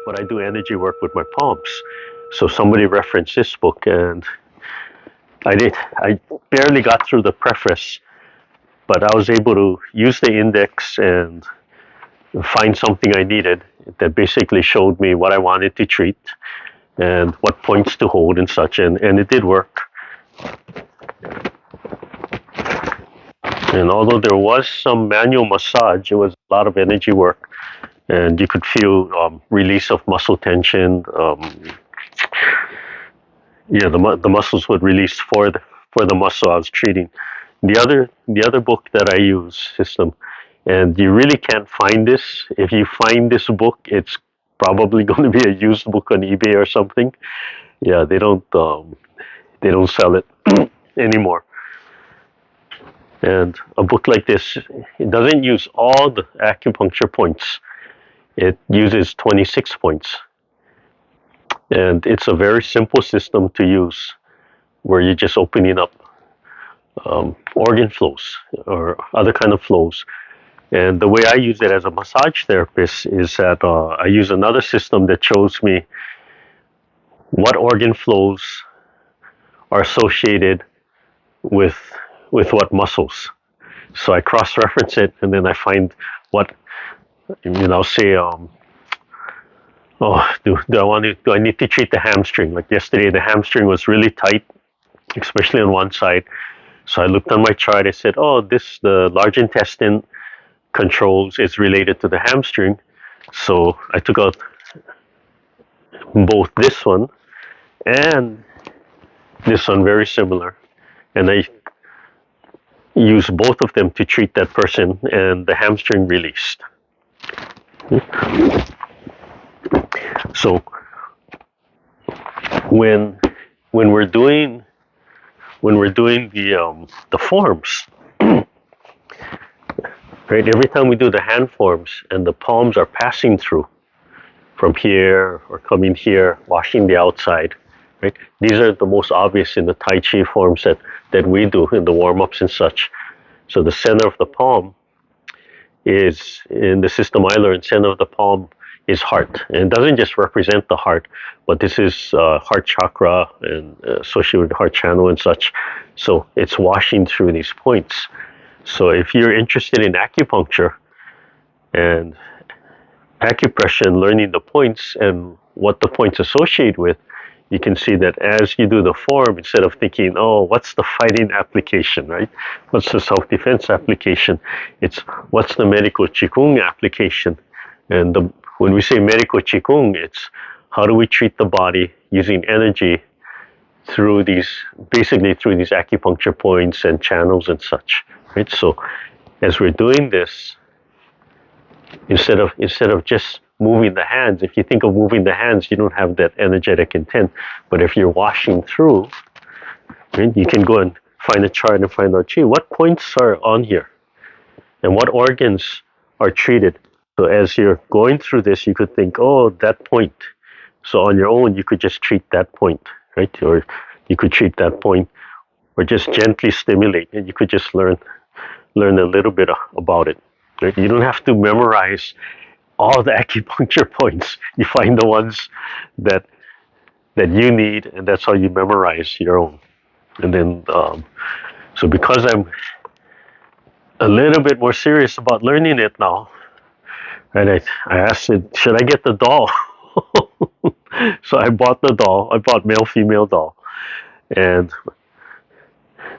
but I do energy work with my palms. So somebody referenced this book, and I barely got through the preface, but I was able to use the index and find something I needed that basically showed me what I wanted to treat and what points to hold and such, and it did work. And although there was some manual massage, it was a lot of energy work, and you could feel release of muscle tension. The muscles would release for the muscle I was treating. The other book that I use, system, and you really can't find this. If you find this book, it's probably going to be a used book on eBay or something. Yeah, they don't sell it anymore. And a book like this, it doesn't use all the acupuncture points. It uses 26 points. And it's a very simple system to use where you're just opening up organ flows or other kind of flows. And the way I use it as a massage therapist is that I use another system that shows me what organ flows are associated with what muscles. So I cross-reference it, and then I find what, say, do I need to treat the hamstring? Like yesterday, the hamstring was really tight, especially on one side. So I looked on my chart. I said, the large intestine controls is related to the hamstring. So I took out both this one and this one, very similar, and I use both of them to treat that person, and the hamstring released. So when we're doing the forms, right? Every time we do the hand forms and the palms are passing through from here or coming here, washing the outside, right? These are the most obvious in the Taichi forms that we do in the warm-ups and such. So the center of the palm is, in the system I learned, center of the palm is heart. And it doesn't just represent the heart, but this is heart chakra and associated with the heart channel and such. So it's washing through these points. So if you're interested in acupuncture and acupressure and learning the points and what the points associate with, you can see that as you do the form, instead of thinking, what's the fighting application, right? What's the self-defense application? It's what's the Medical Qigong application? And when we say Medical Qigong, it's how do we treat the body using energy through these acupuncture points and channels and such, right? So as we're doing this, instead of just moving the hands, if you think of moving the hands, you don't have that energetic intent. But if you're washing through, right, you can go and find a chart and find out, what points are on here and what organs are treated. So as you're going through this, you could think, that point. So on your own, you could just treat that point, right? Or you could treat that point or just gently stimulate, and you could just learn a little bit about it. Right? You don't have to memorize all the acupuncture points. You find the ones that you need, and that's how you memorize your own. And then, so because I'm a little bit more serious about learning it now, and I asked it, should I get the doll? So I bought the doll. I bought male-female doll, and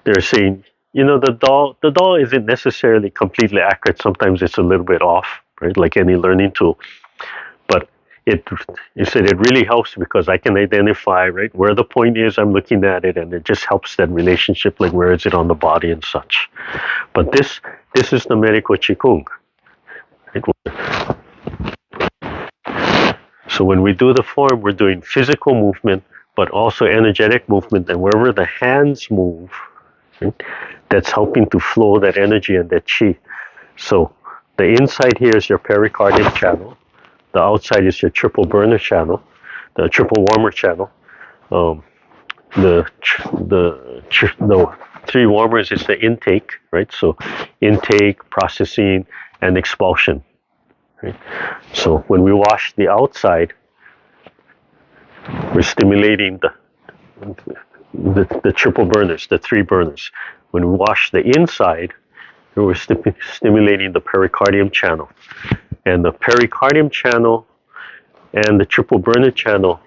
they're saying, the doll isn't necessarily completely accurate. Sometimes it's a little bit off, right? Like any learning tool. But it said it really helps because I can identify, right, where the point is. I'm looking at it, and it just helps that relationship, like where is it on the body and such. But this is the Medical Qigong. Right? So when we do the form, we're doing physical movement, but also energetic movement, and wherever the hands move, right, that's helping to flow that energy and that chi. So the inside here is your pericardial channel. The outside is your triple burner channel, the triple warmer channel. The three warmers is the intake, right? So intake, processing, and expulsion. Right? So when we wash the outside, we're stimulating the triple burners, the three burners. When we wash the inside, we're stimulating the pericardium channel. And the pericardium channel and the triple burner channel,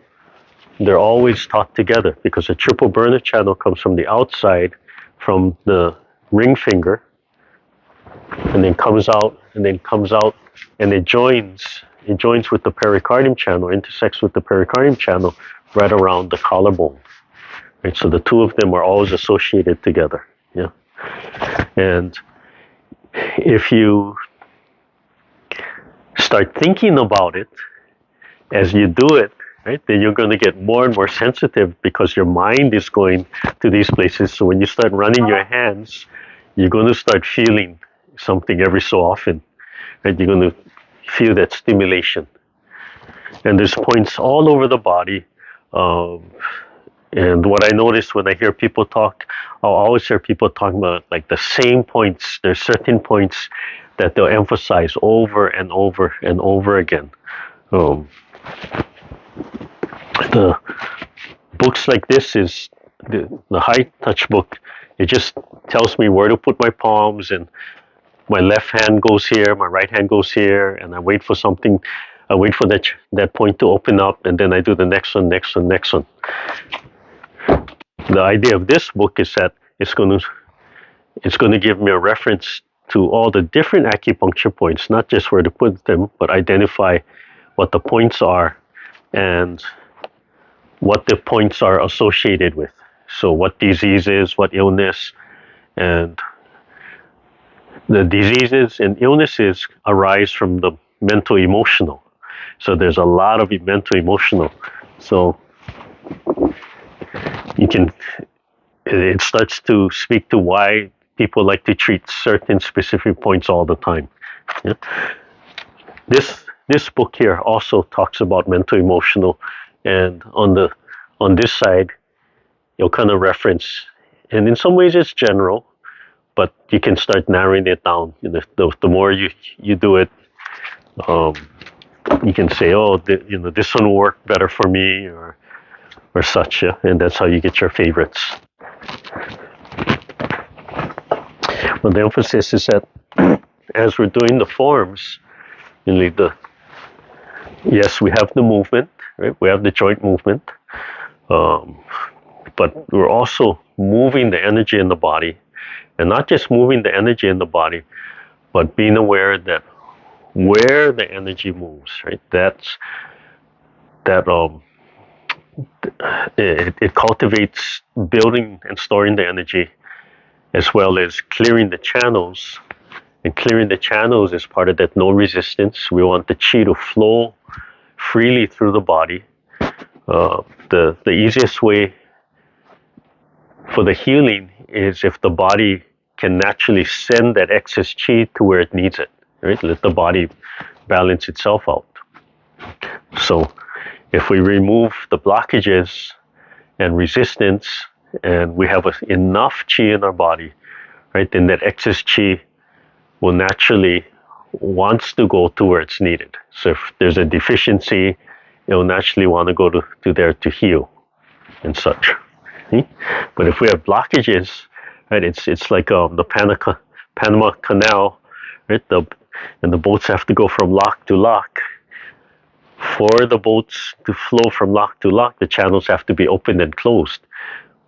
they're always taught together, because the triple burner channel comes from the outside, from the ring finger, and then comes out, and it joins with the pericardium channel, intersects with the pericardium channel right around the collarbone. Right, so the two of them are always associated together. Yeah, and if you start thinking about it as you do it, right, then you're going to get more and more sensitive, because your mind is going to these places. So when you start running your hands, you're going to start feeling something every so often. Right, you're going to feel that stimulation. And there's points all over the body. And what I notice when I hear people talk, I'll always hear people talking about like the same points. There's certain points that they'll emphasize over and over and over again. The books like this is the high touch book. It just tells me where to put my palms, and my left hand goes here, my right hand goes here, and I wait for something. I wait for that point to open up, and then I do the next one, next one, next one. The idea of this book is that it's going to give me a reference to all the different acupuncture points, not just where to put them, but identify what the points are and what the points are associated with. So what diseases, what illness, and the diseases and illnesses arise from the mental emotional. So there's a lot of mental emotional. So it starts to speak to why people like to treat certain specific points all the time. Yeah? This book here also talks about mental emotional, and on this side, you'll kind of reference, and in some ways it's general, but you can start narrowing it down. The more you do it, you can say, oh, this one will work better for me, or such, yeah? And that's how you get your favorites. But the emphasis is that as we're doing the forms, yes, we have the movement, right? We have the joint movement, but we're also moving the energy in the body, and not just moving the energy in the body, but being aware that where the energy moves, right? It cultivates building and storing the energy, as well as clearing the channels. And clearing the channels is part of that no resistance. We want the chi to flow freely through the body. The easiest way for the healing is if the body can naturally send that excess chi to where it needs it, right? Let the body balance itself out. So if we remove the blockages and resistance, and we have enough chi in our body, right, then that excess chi will naturally wants to go to where it's needed. So if there's a deficiency, it will naturally want to go to there to heal and such. But if we have blockages, right, it's like the Panama Canal, right? And the boats have to go from lock to lock. For the boats to flow from lock to lock, the channels have to be opened and closed.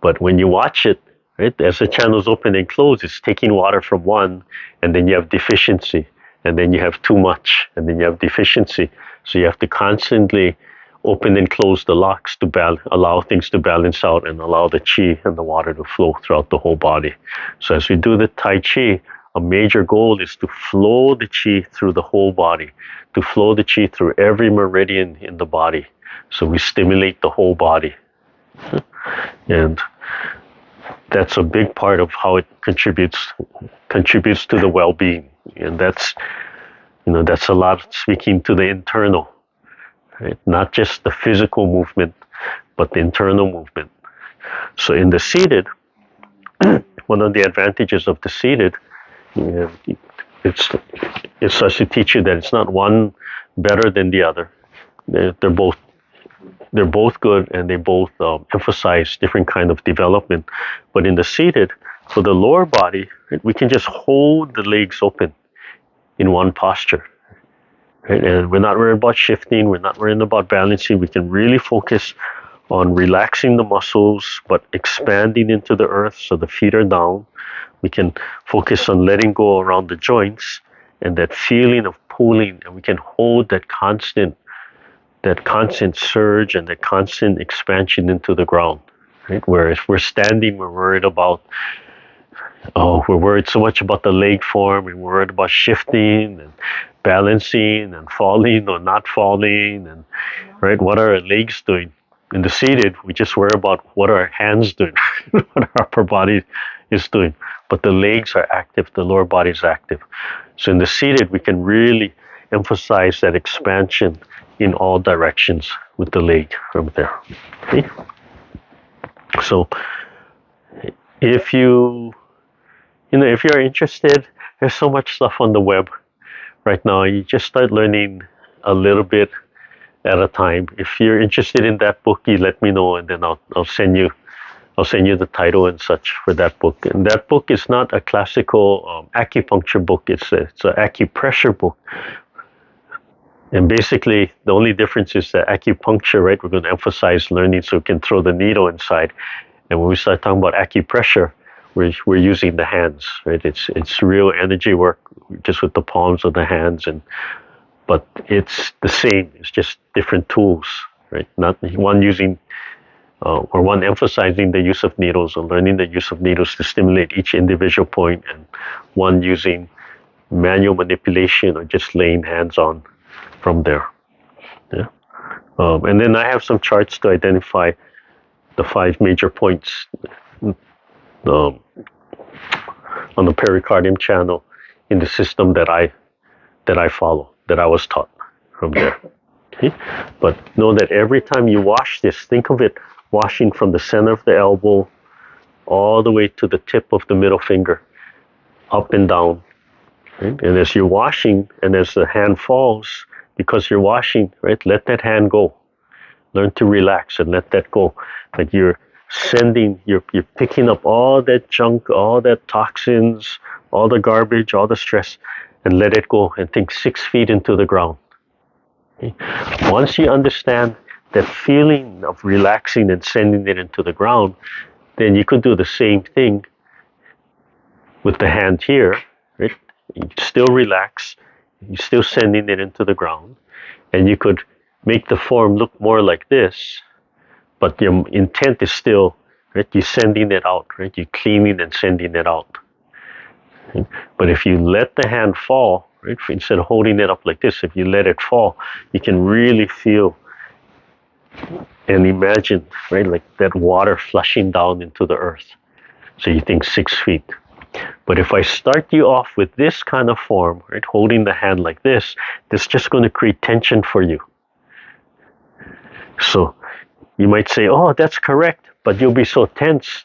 But when you watch it, right, as the channels open and close, it's taking water from one, and then you have deficiency, and then you have too much, and then you have deficiency. So you have to constantly open and close the locks to allow things to balance out and allow the chi and the water to flow throughout the whole body. So as we do the Tai Chi, a major goal is to flow the chi through the whole body, to flow the chi through every meridian in the body. So we stimulate the whole body. And that's a big part of how it contributes to the well-being. And that's a lot speaking to the internal, right? Not just the physical movement, but the internal movement. So in the seated, one of the advantages of the seated, it starts to teach you that it's not one better than the other. They're both they're both good, and they both emphasize different kind of development. But in the seated, for the lower body, right, we can just hold the legs open in one posture. Right? And we're not worried about shifting, we're not worried about balancing. We can really focus on relaxing the muscles, but expanding into the earth so the feet are down. We can focus on letting go around the joints and that feeling of pulling, and we can hold that constant surge and that constant expansion into the ground. Right? Whereas we're standing, we're worried about, we're worried so much about the leg form, and we're worried about shifting and balancing and falling or not falling, and right, what are our legs doing? In the seated, we just worry about what are our hands doing, what our upper body is doing. But the legs are active, the lower body is active. So in the seated, we can really emphasize that expansion in all directions with the leg from there. Okay? So if if you're interested, there's so much stuff on the web right now. You just start learning a little bit at a time. If you're interested in that book, you let me know, and then I'll send you the title and such for that book. And that book is not a classical acupuncture book. It's an acupressure book. And basically, the only difference is that acupuncture, right? We're going to emphasize learning so we can throw the needle inside. And when we start talking about acupressure, we're using the hands, right? It's real energy work, just with the palms of the hands, but it's the same. It's just different tools, right? Not one using or one emphasizing the use of needles or learning the use of needles to stimulate each individual point, and one using manual manipulation or just laying hands on from there. Yeah. And then I have some charts to identify the 5 major points on the pericardium channel in the system that I follow, that I was taught from there. Okay? But know that every time you wash this, think of it washing from the center of the elbow all the way to the tip of the middle finger, up and down. Right? And as you're washing, and as the hand falls, because you're washing, right, let that hand go. Learn to relax and let that go. Like you're picking up all that junk, all that toxins, all the garbage, all the stress, and let it go, and think 6 feet into the ground. Okay? Once you understand that feeling of relaxing and sending it into the ground, then you could do the same thing with the hand here, right? You still relax, you're still sending it into the ground, and you could make the form look more like this, but your intent is still, right, you're sending it out, right? You're cleaning and sending it out. Right? But if you let the hand fall, right, instead of holding it up like this, if you let it fall, you can really feel and imagine, right, like that water flushing down into the earth. So you think 6 feet. But if I start you off with this kind of form, right, holding the hand like this is just going to create tension for you. So you might say, oh, that's correct, but you'll be so tense.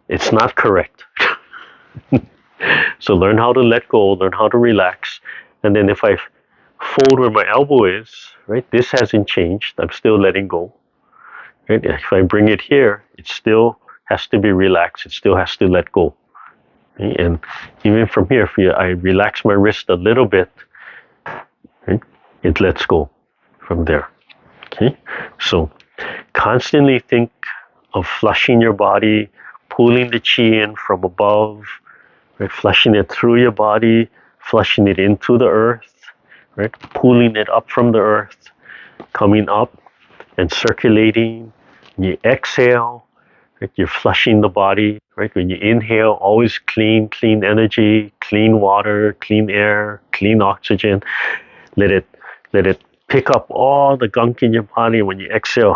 It's not correct. So learn how to let go, learn how to relax. And then if I fold where my elbow is, right, this hasn't changed. I'm still letting go. Right? If I bring it here, it still has to be relaxed. It still has to let go. Okay? And even from here, if I relax my wrist a little bit, right, it lets go from there. Okay? So constantly think of flushing your body, pulling the chi in from above, right, flushing it through your body, flushing it into the earth, right, pulling it up from the earth, coming up and circulating. When you exhale, right, you're flushing the body, right? When you inhale, always clean energy, clean water, clean air, clean oxygen. Let it pick up all the gunk in your body. When you exhale,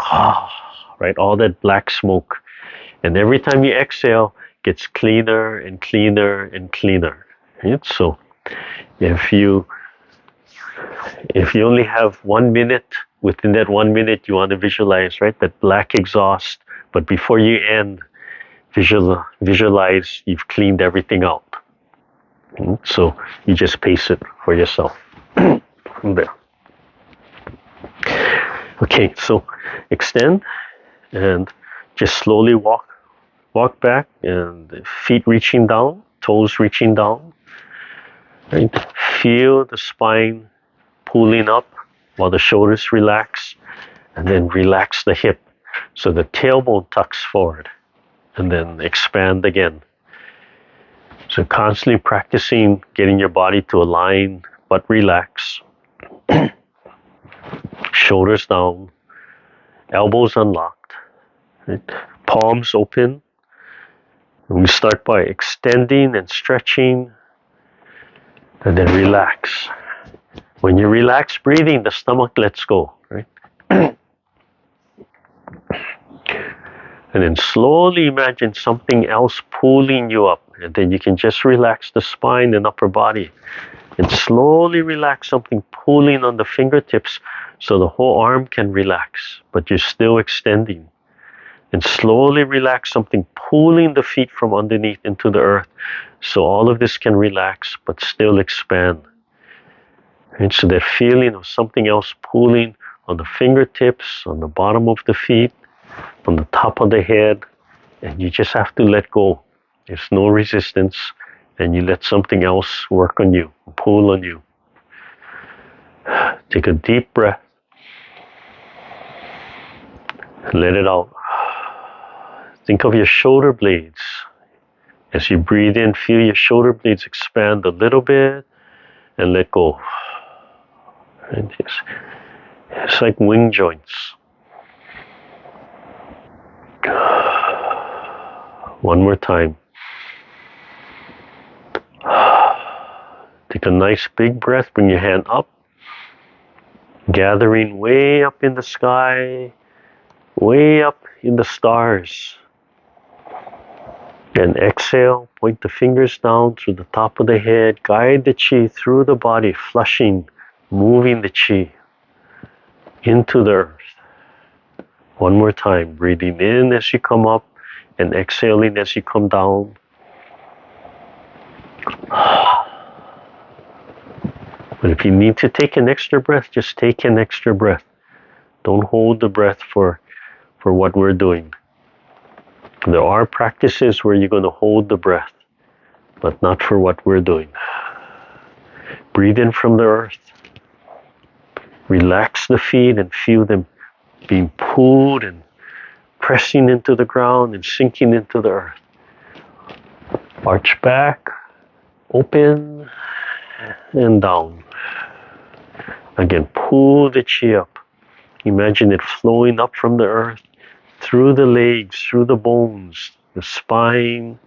right, all that black smoke. And every time you exhale, it gets cleaner and cleaner and cleaner. Right? So if you only have 1 minute, within that 1 minute, you want to visualize, right, that black exhaust. But before you end, visualize you've cleaned everything out. So you just pace it for yourself from there. Okay, so extend and just slowly walk back, and feet reaching down, toes reaching down. Right? Feel the spine pulling up while the shoulders relax, and then relax the hip so the tailbone tucks forward, and then expand again. So constantly practicing getting your body to align but relax. Shoulders down, elbows unlocked, right? Palms open. And we start by extending and stretching, and then relax. When you relax breathing, the stomach lets go, right? And then slowly imagine something else pulling you up, and then you can just relax the spine and upper body. And slowly relax something pulling on the fingertips so the whole arm can relax, but you're still extending. And slowly relax something pulling the feet from underneath into the earth so all of this can relax but still expand. And so that feeling of something else pulling on the fingertips, on the bottom of the feet, on the top of the head, and you just have to let go. There's no resistance, and you let something else work on you, pull on you. Take a deep breath. Let it out. Think of your shoulder blades. As you breathe in, feel your shoulder blades expand a little bit and let go. And it's like wing joints. One more time. Take a nice big breath. Bring your hand up. Gathering way up in the sky, way up in the stars. And exhale, point the fingers down through the top of the head, guide the chi through the body, flushing, moving the chi into the earth. One more time, breathing in as you come up and exhaling as you come down. But if you need to take an extra breath, just take an extra breath. Don't hold the breath for what we're doing. There are practices where you're going to hold the breath, but not for what we're doing. Breathe in from the earth. Relax the feet and feel them being pulled and pressing into the ground and sinking into the earth. Arch back, open, and down. Again, pull the chi up. Imagine it flowing up from the earth, through the legs, through the bones, the spine,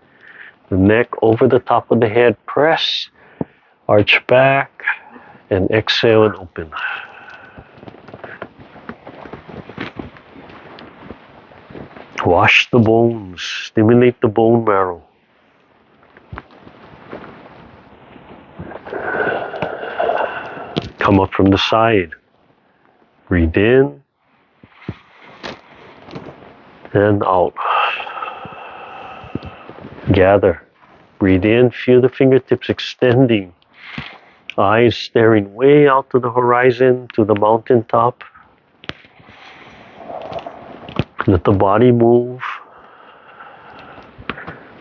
the neck, over the top of the head. Press, arch back, and exhale and open. Wash the bones, stimulate the bone marrow. Come up from the side. Breathe in and out. Gather. Breathe in, feel the fingertips extending. Eyes staring way out to the horizon, to the mountaintop. Let the body move.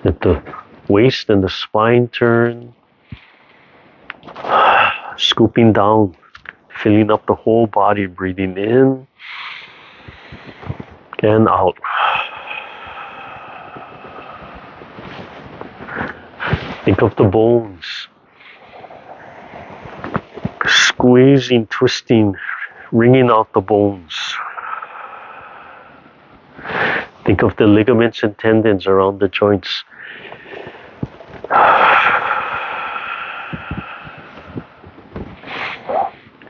Let the waist and the spine turn. Scooping down, filling up the whole body, breathing in and out. Think of the bones. Squeezing, twisting, wringing out the bones. Think of the ligaments and tendons around the joints.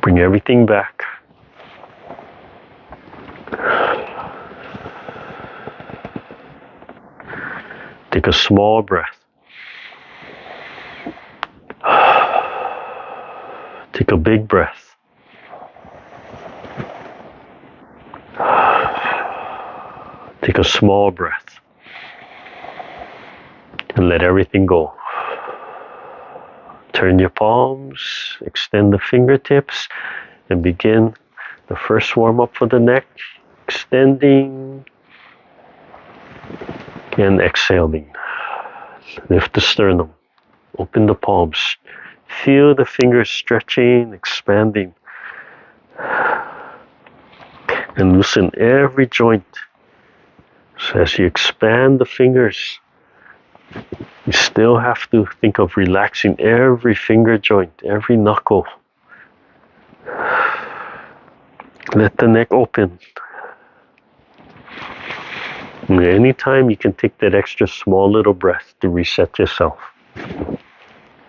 Bring everything back. Take a small breath. Take a big breath. Take a small breath. And let everything go. Turn your palms, extend the fingertips, and begin The first warm up for the neck, extending and exhaling. Lift the sternum, open the palms, feel the fingers stretching, expanding, and loosen every joint. So as you expand the fingers, you still have to think of relaxing every finger joint, every knuckle. Let the neck open. And anytime you can take that extra small little breath to reset yourself.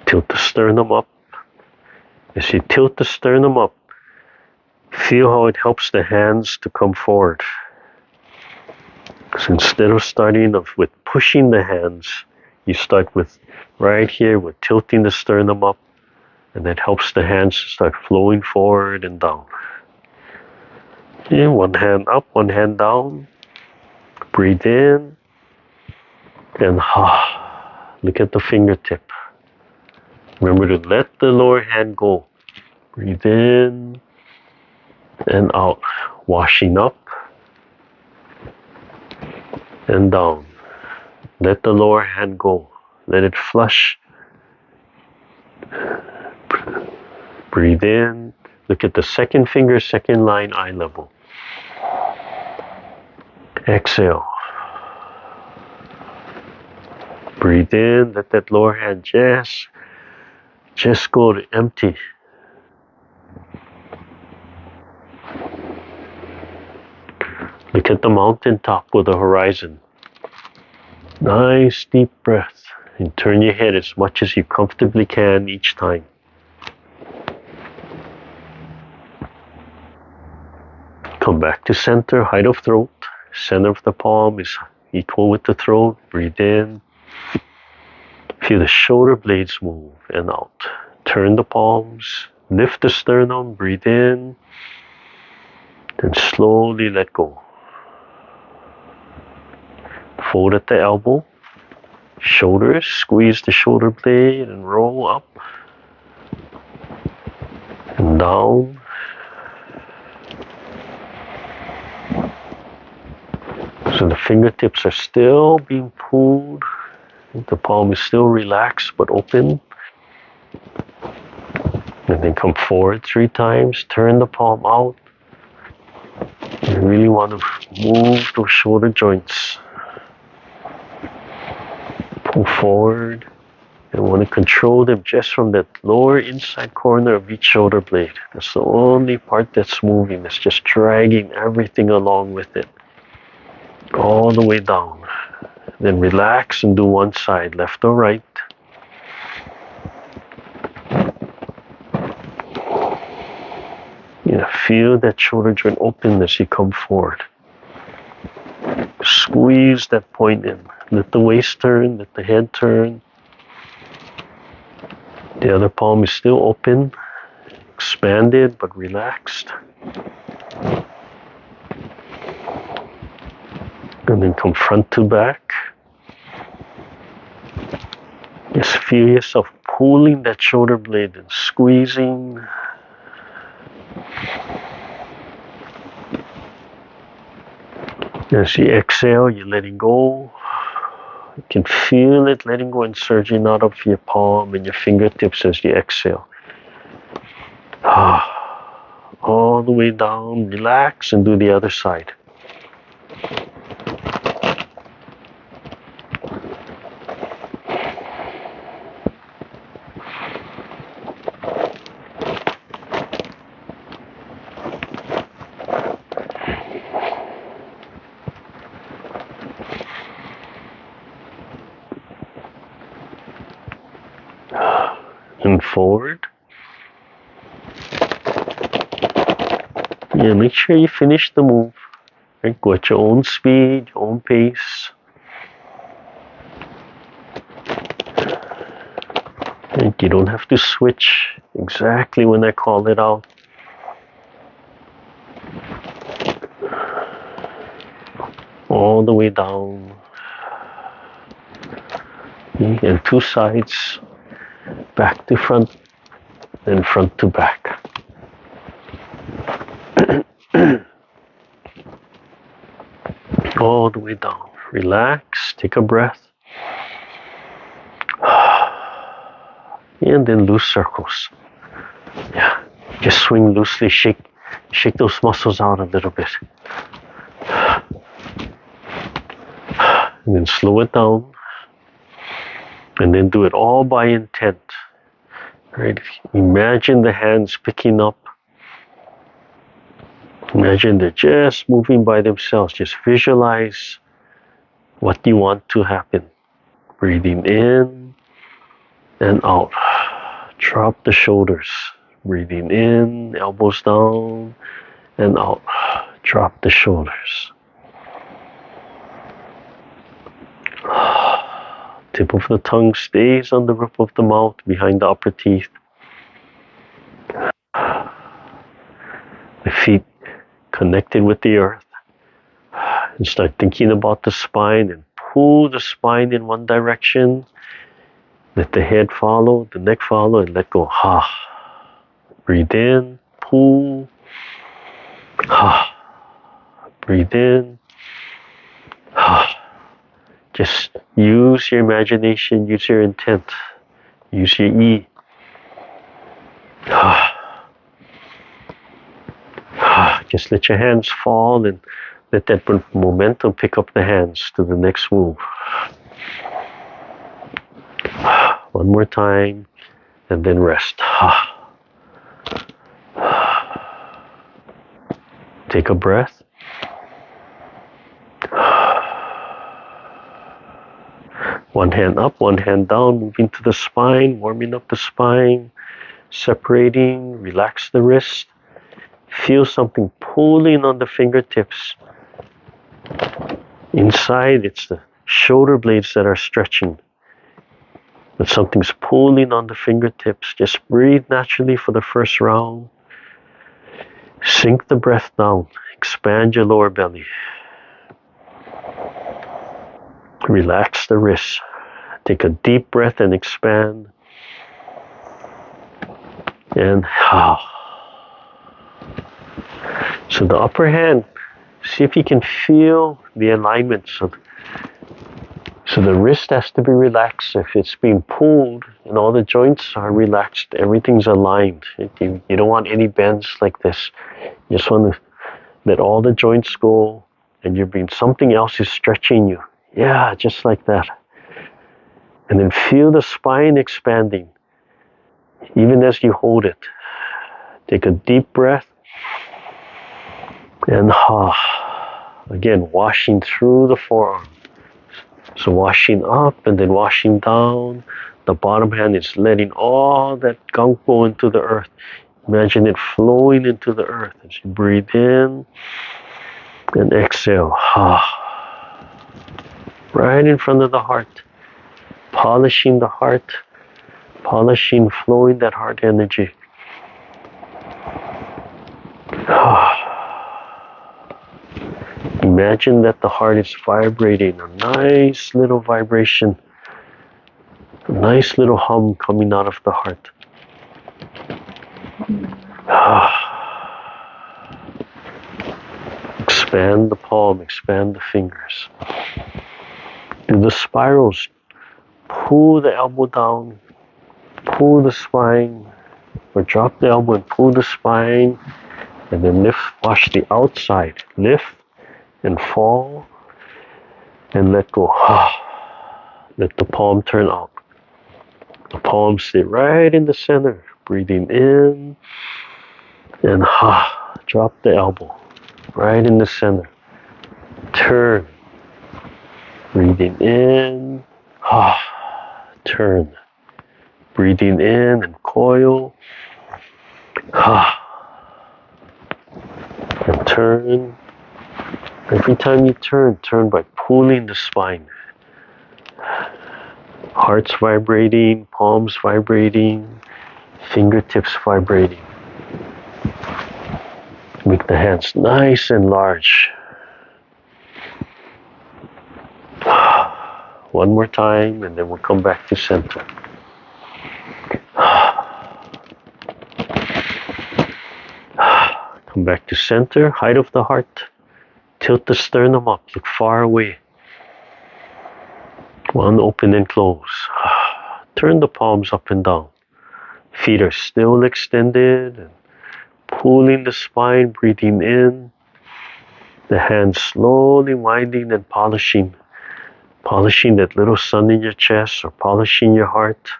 Tilt the sternum up. As you tilt the sternum up, feel how it helps the hands to come forward. So instead of starting off with pushing the hands, you start with right here with tilting the sternum up, and that helps the hands to start flowing forward and down. And one hand up, one hand down. Breathe in and look at the fingertip. Remember to let the lower hand go. Breathe in and out, washing up and down. Let the lower hand go. Let it flush. Breathe in. Look at the second finger, second line, eye level. Exhale. Breathe in. Let that lower hand just go to empty. Look at the mountaintop with the horizon. Nice deep breath. And turn your head as much as you comfortably can each time. Come back to center, height of throat. Center of the palm is equal with the throat. Breathe in. Feel the shoulder blades move and out. Turn the palms. Lift the sternum. Breathe in. Then slowly let go. Fold at the elbow. Shoulders. Squeeze the shoulder blade and roll up and down. So the fingertips are still being pulled. The palm is still relaxed but open. And then come forward 3 times. Turn the palm out. You really want to move those shoulder joints. Pull forward. And want to control them just from that lower inside corner of each shoulder blade. That's the only part that's moving. It's just dragging everything along with it. All the way down. Then relax and do one side, left or right. Feel that shoulder joint open as you come forward. Squeeze that point in. Let the waist turn, let the head turn. The other palm is still open, expanded but relaxed. And then come front to back. Just feel yourself pulling that shoulder blade and squeezing. As you exhale, you're letting go. You can feel it letting go and surging out of your palm and your fingertips as you exhale. All the way down, relax and do the other side. And forward. Yeah, make sure you finish the move. Right? Go at your own speed, your own pace. And you don't have to switch exactly when I call it out. All the way down. And 2 sides. Back to front, then front to back. All the way down. Relax, take a breath. And then loose circles. Yeah, just swing loosely, shake those muscles out a little bit. And then slow it down. And then do it all by intent. Right? Imagine the hands picking up. Imagine they're just moving by themselves. Just visualize what you want to happen. Breathing in and out. Drop the shoulders. Breathing in, elbows down and out. Drop the shoulders. Tip of the tongue stays on the roof of the mouth, behind the upper teeth. The feet connected with the earth. And start thinking about the spine and pull the spine in one direction. Let the head follow, the neck follow, and let go. Ha. Breathe in, pull. Ha. Breathe in. Ha. Just use your imagination, use your intent, use your E. Just let your hands fall and let that momentum pick up the hands to the next move. One more time, and then rest. Take a breath. One hand up, one hand down, moving to the spine, warming up the spine, separating, relax the wrist. Feel something pulling on the fingertips. Inside, it's the shoulder blades that are stretching. But something's pulling on the fingertips. Just breathe naturally for the first round. Sink the breath down. Expand your lower belly. Relax the wrists. Take a deep breath and expand. And so the upper hand, see if you can feel the alignment. So the wrist has to be relaxed. If it's being pulled and all the joints are relaxed, everything's aligned. You don't want any bends like this. You just want to let all the joints go, and something else is stretching you. Yeah, just like that. And then feel the spine expanding, even as you hold it. Take a deep breath. And again, washing through the forearm. So washing up and then washing down. The bottom hand is letting all that Gung go into the earth. Imagine it flowing into the earth as you breathe in and exhale. Right in front of the heart. Polishing the heart. Polishing, flowing that heart energy. Imagine that the heart is vibrating, a nice little vibration, a nice little hum coming out of the heart. Expand the palm, expand the fingers. Do the spirals. Pull the elbow down, pull the spine, or drop the elbow and pull the spine, and then lift, wash the outside. Lift and fall, and let go. Let the palm turn out. The palm stay right in the center. Breathing in, and drop the elbow. Right in the center. Turn. Breathing in, turn. Breathing in and coil. And turn. Every time you turn by pulling the spine. Heart's vibrating, palms vibrating, fingertips vibrating. Make the hands nice and large. One more time, and then we'll come back to center. Come Come back to center, height of the heart. Tilt the sternum up, look far away. One, open and close. Turn the palms up and down. Feet are still extended. And pulling the spine, breathing in. The hands slowly winding and polishing. Polishing that little sun in your chest or polishing your heart.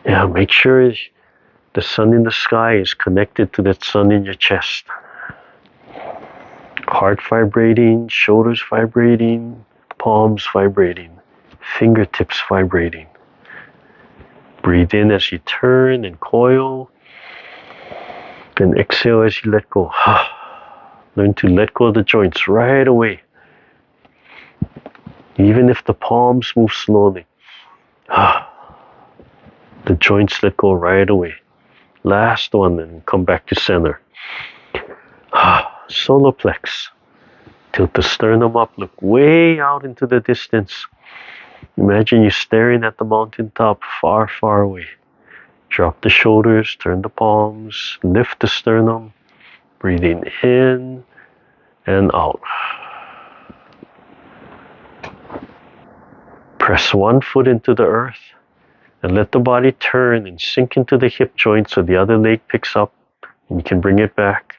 Yeah, make sure the sun in the sky is connected to that sun in your chest. Heart vibrating, shoulders vibrating, palms vibrating, fingertips vibrating. Breathe in as you turn and coil. And exhale as you let go. Learn to let go of the joints right away. Even if the palms move slowly. The joints let go right away. Last one, and come back to center. Solar plex. Tilt the sternum up, look way out into the distance. Imagine you staring at the mountaintop far, far away. Drop the shoulders, turn the palms, lift the sternum, breathing in and out. Press one foot into the earth and let the body turn and sink into the hip joint so the other leg picks up and you can bring it back.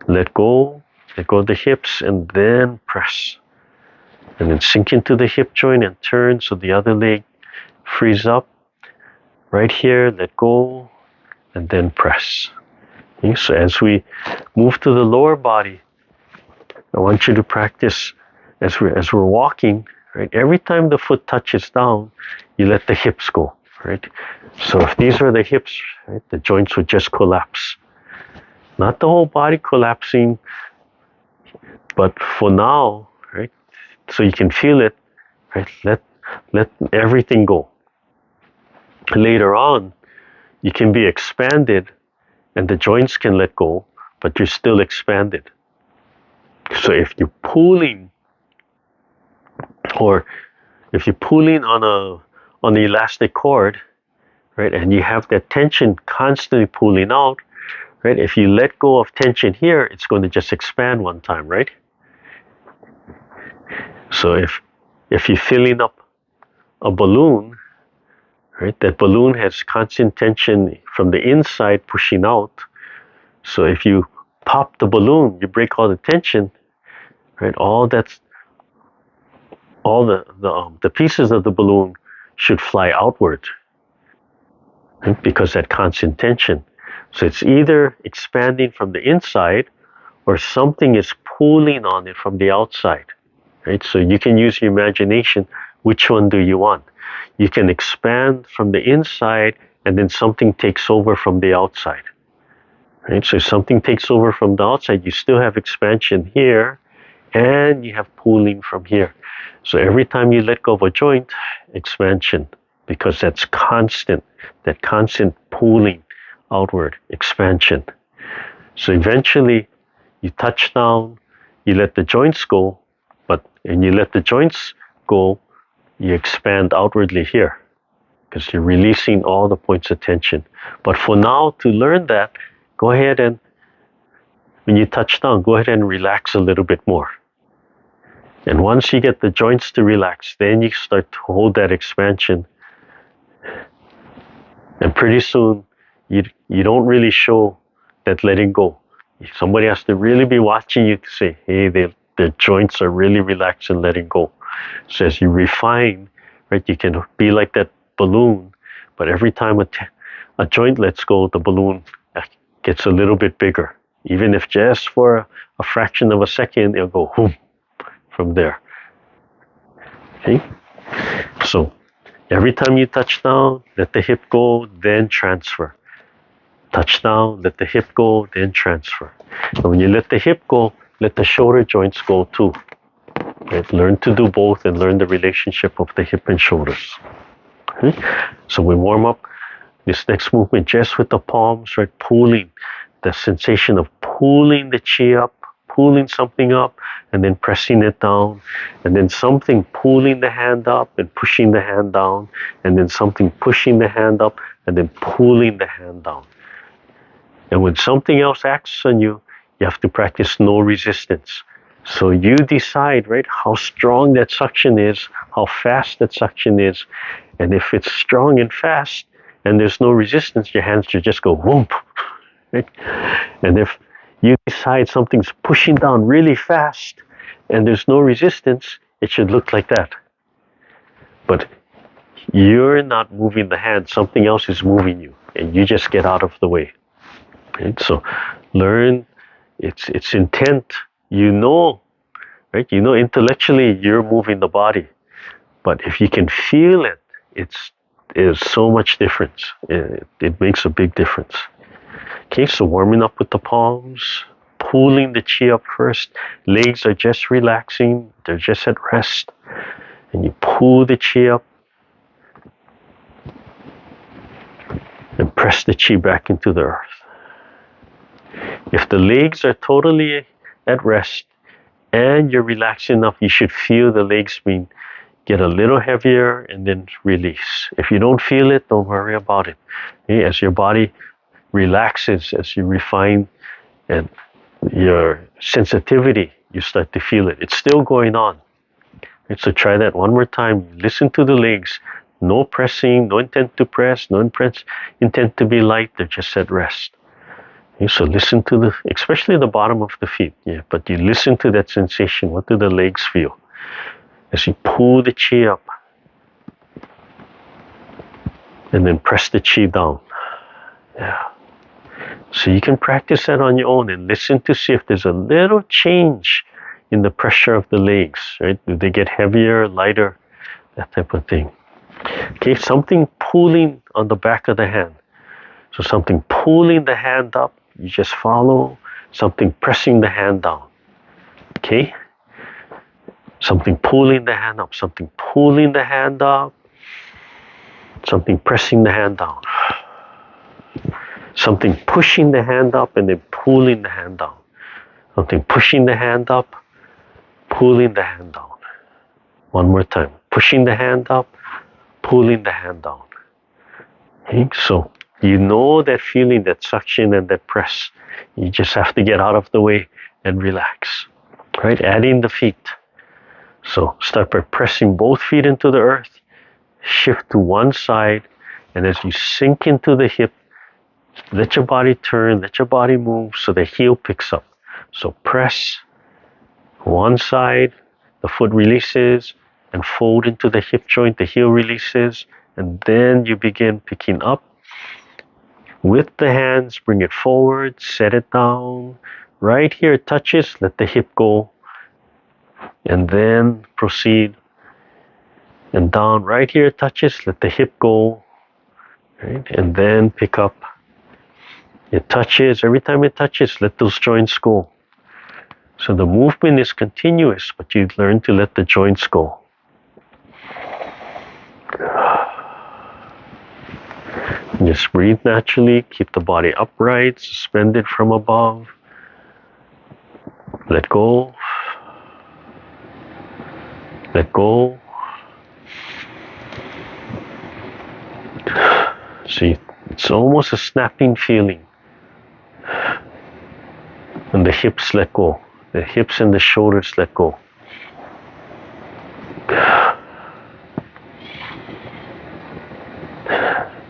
Let go of the hips and then press. And then sink into the hip joint and turn so the other leg frees up. Right here, let go and then press. Okay, so as we move to the lower body, I want you to practice as we're walking, right? Every time the foot touches down, you let the hips go, right? So if these are the hips, right, the joints would just collapse. Not the whole body collapsing, but for now, right? So you can feel it, right? Let everything go. Later on, you can be expanded and the joints can let go, but you're still expanded. So if you're pulling, or if you're pulling on the elastic cord, right, and you have that tension constantly pulling out, right? If you let go of tension here, it's going to just expand one time, right? So if you're filling up a balloon, right, that balloon has constant tension from the inside pushing out. So if you pop the balloon, you break all the tension, right? All the pieces of the balloon should fly outward, right? Because that constant tension. So it's either expanding from the inside or something is pulling on it from the outside, right? So you can use your imagination. Which one do you want? You can expand from the inside and then something takes over from the outside, right? So if something takes over from the outside, you still have expansion here and you have pulling from here. So every time you let go of a joint, expansion, because that's constant, that constant pulling outward, expansion. So eventually you touch down, you let the joints go, and you let the joints go, you expand outwardly here because you're releasing all the points of tension. But for now, to learn that, go ahead and when you touch down, go ahead and relax a little bit more. And once you get the joints to relax, then you start to hold that expansion. And pretty soon, you don't really show that letting go. Somebody has to really be watching you to say, hey, the joints are really relaxed and letting go. So as you refine, right, you can be like that balloon, but every time a joint lets go, the balloon gets a little bit bigger. Even if just for a fraction of a second, it'll go whoom from there. Okay? So every time you touch down, let the hip go, then transfer. Touch down, let the hip go, then transfer. And when you let the hip go, let the shoulder joints go too. Right? Learn to do both and learn the relationship of the hip and shoulders. Okay? So we warm up this next movement just with the palms, right? Pulling, the sensation of pulling the chi up, pulling something up, and then pressing it down, and then something pulling the hand up and pushing the hand down, and then something pushing the hand up and then pulling the hand down. And when something else acts on you, you have to practice no resistance. So you decide, right, how strong that suction is, how fast that suction is. And if it's strong and fast and there's no resistance, your hands should just go whoomp. Right? And if you decide something's pushing down really fast and there's no resistance, it should look like that. But you're not moving the hand, something else is moving you, and you just get out of the way. Right? So learn its intent. You know, right? You know intellectually you're moving the body, but if you can feel it, there's so much difference. It makes a big difference. Okay, so warming up with the palms, pulling the chi up first. Legs are just relaxing, they're just at rest. And you pull the chi up and press the chi back into the earth. If the legs are totally at rest and you're relaxed enough, you should feel the legs get a little heavier and then release. If you don't feel it, don't worry about it. Okay? As your body relaxes, as you refine and your sensitivity, you start to feel it. It's still going on. Okay? So try that one more time. Listen to the legs. No pressing, no intent to press, no intent to be light. They're just at rest. Okay? So listen to especially the bottom of the feet. Yeah, but you listen to that sensation. What do the legs feel? As you pull the chi up and then press the chi down. Yeah. So you can practice that on your own and listen to see if there's a little change in the pressure of the legs, right? Do they get heavier, lighter, that type of thing. Okay, something pulling on the back of the hand. So something pulling the hand up, you just follow. Something pressing the hand down. Okay? Something pulling the hand up, something pulling the hand up, something pressing the hand down. Something pushing the hand up and then pulling the hand down. Something pushing the hand up, pulling the hand down. One more time. Pushing the hand up, pulling the hand down. Okay? So you know that feeling, that suction and that press. You just have to get out of the way and relax. Right? Adding the feet. So start by pressing both feet into the earth, shift to one side, and as you sink into the hip, let your body turn, let your body move so the heel picks up. So press one side, the foot releases, and fold into the hip joint, the heel releases, and then you begin picking up. With the hands, bring it forward, set it down. Right here it touches, let the hip go. And then proceed. And down right here it touches, let the hip go. Right? And then pick up. It touches, every time it touches, let those joints go. So the movement is continuous, but you learn to let the joints go. Just breathe naturally, keep the body upright, suspended from above. Let go. Let go. See, it's almost a snapping feeling. And the hips let go. The hips and the shoulders let go.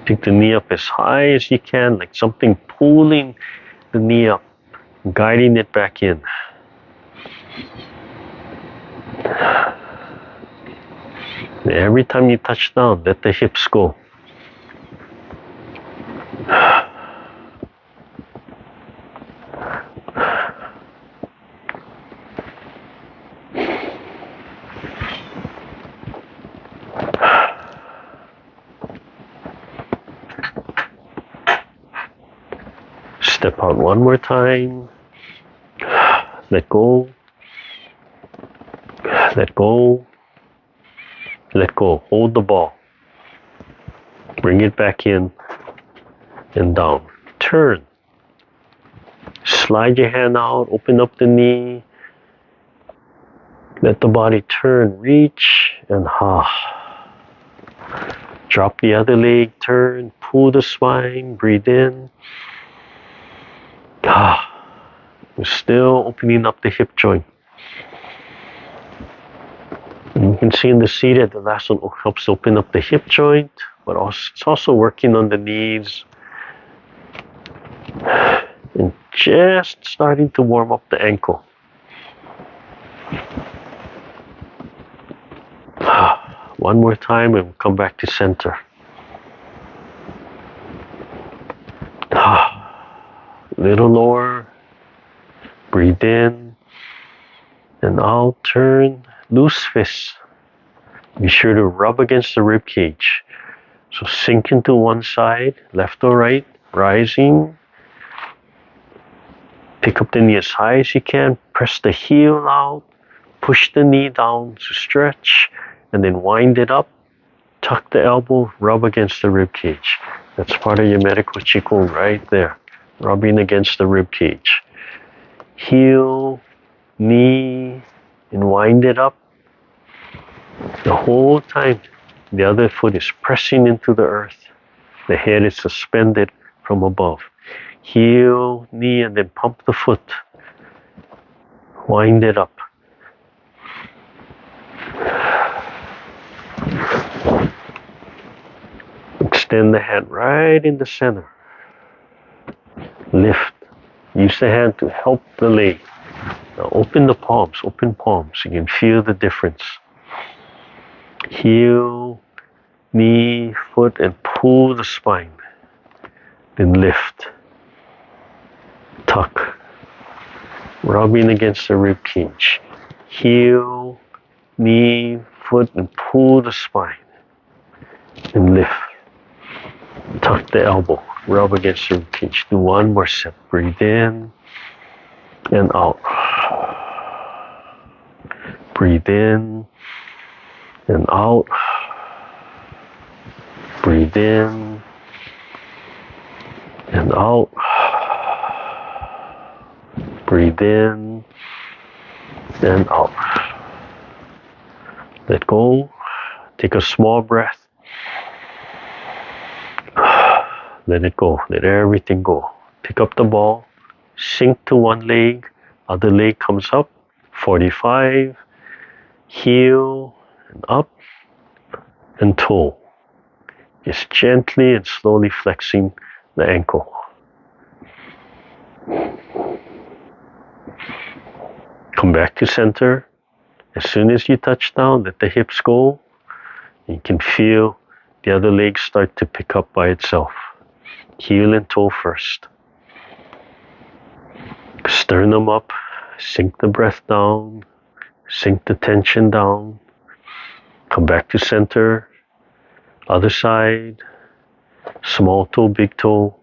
Pick the knee up as high as you can, like something pulling the knee up, guiding it back in. Every time you touch down, let the hips go. Step out one more time. Let go. Let go. Let go. Hold the ball. Bring it back in and down. Turn. Slide your hand out. Open up the knee. Let the body turn. Reach and drop the other leg. Turn. Pull the spine. Breathe in. We're still opening up the hip joint. And you can see in the seated, the last one helps open up the hip joint, but also, it's also working on the knees. And just starting to warm up the ankle. One more time and we'll come back to center. Little lower. Breathe in and out. Turn. Loose fists. Be sure to rub against the rib cage. So sink into one side, left or right, rising. Pick up the knee as high as you can. Press the heel out. Push the knee down to stretch. And then wind it up. Tuck the elbow. Rub against the rib cage. That's part of your Medical Qigong right there. Rubbing against the rib cage. Heel, knee, and wind it up. The whole time, the other foot is pressing into the earth. The head is suspended from above. Heel, knee, and then pump the foot. Wind it up. Extend the hand right in the center. Lift. Use the hand to help the leg. Now open the palms, open palms. You can feel the difference. Heel, knee, foot, and pull the spine. Then lift. Tuck. Rubbing against the rib cage. Heel, knee, foot, and pull the spine. And lift. Tuck the elbow. Rub against the rib cage. Do one more set. Breathe in and out. Breathe in and out. Breathe in and out. Breathe in and out. Let go. Take a small breath. Let it go. Let everything go. Pick up the ball. Sink to one leg. Other leg comes up. 45. Heel and up and toe. Just gently and slowly flexing the ankle. Come back to center. As soon as you touch down, let the hips go. You can feel the other leg start to pick up by itself. Heel and toe first. Sternum up. Sink the breath down. Sink the tension down. Come back to center. Other side. Small toe, big toe.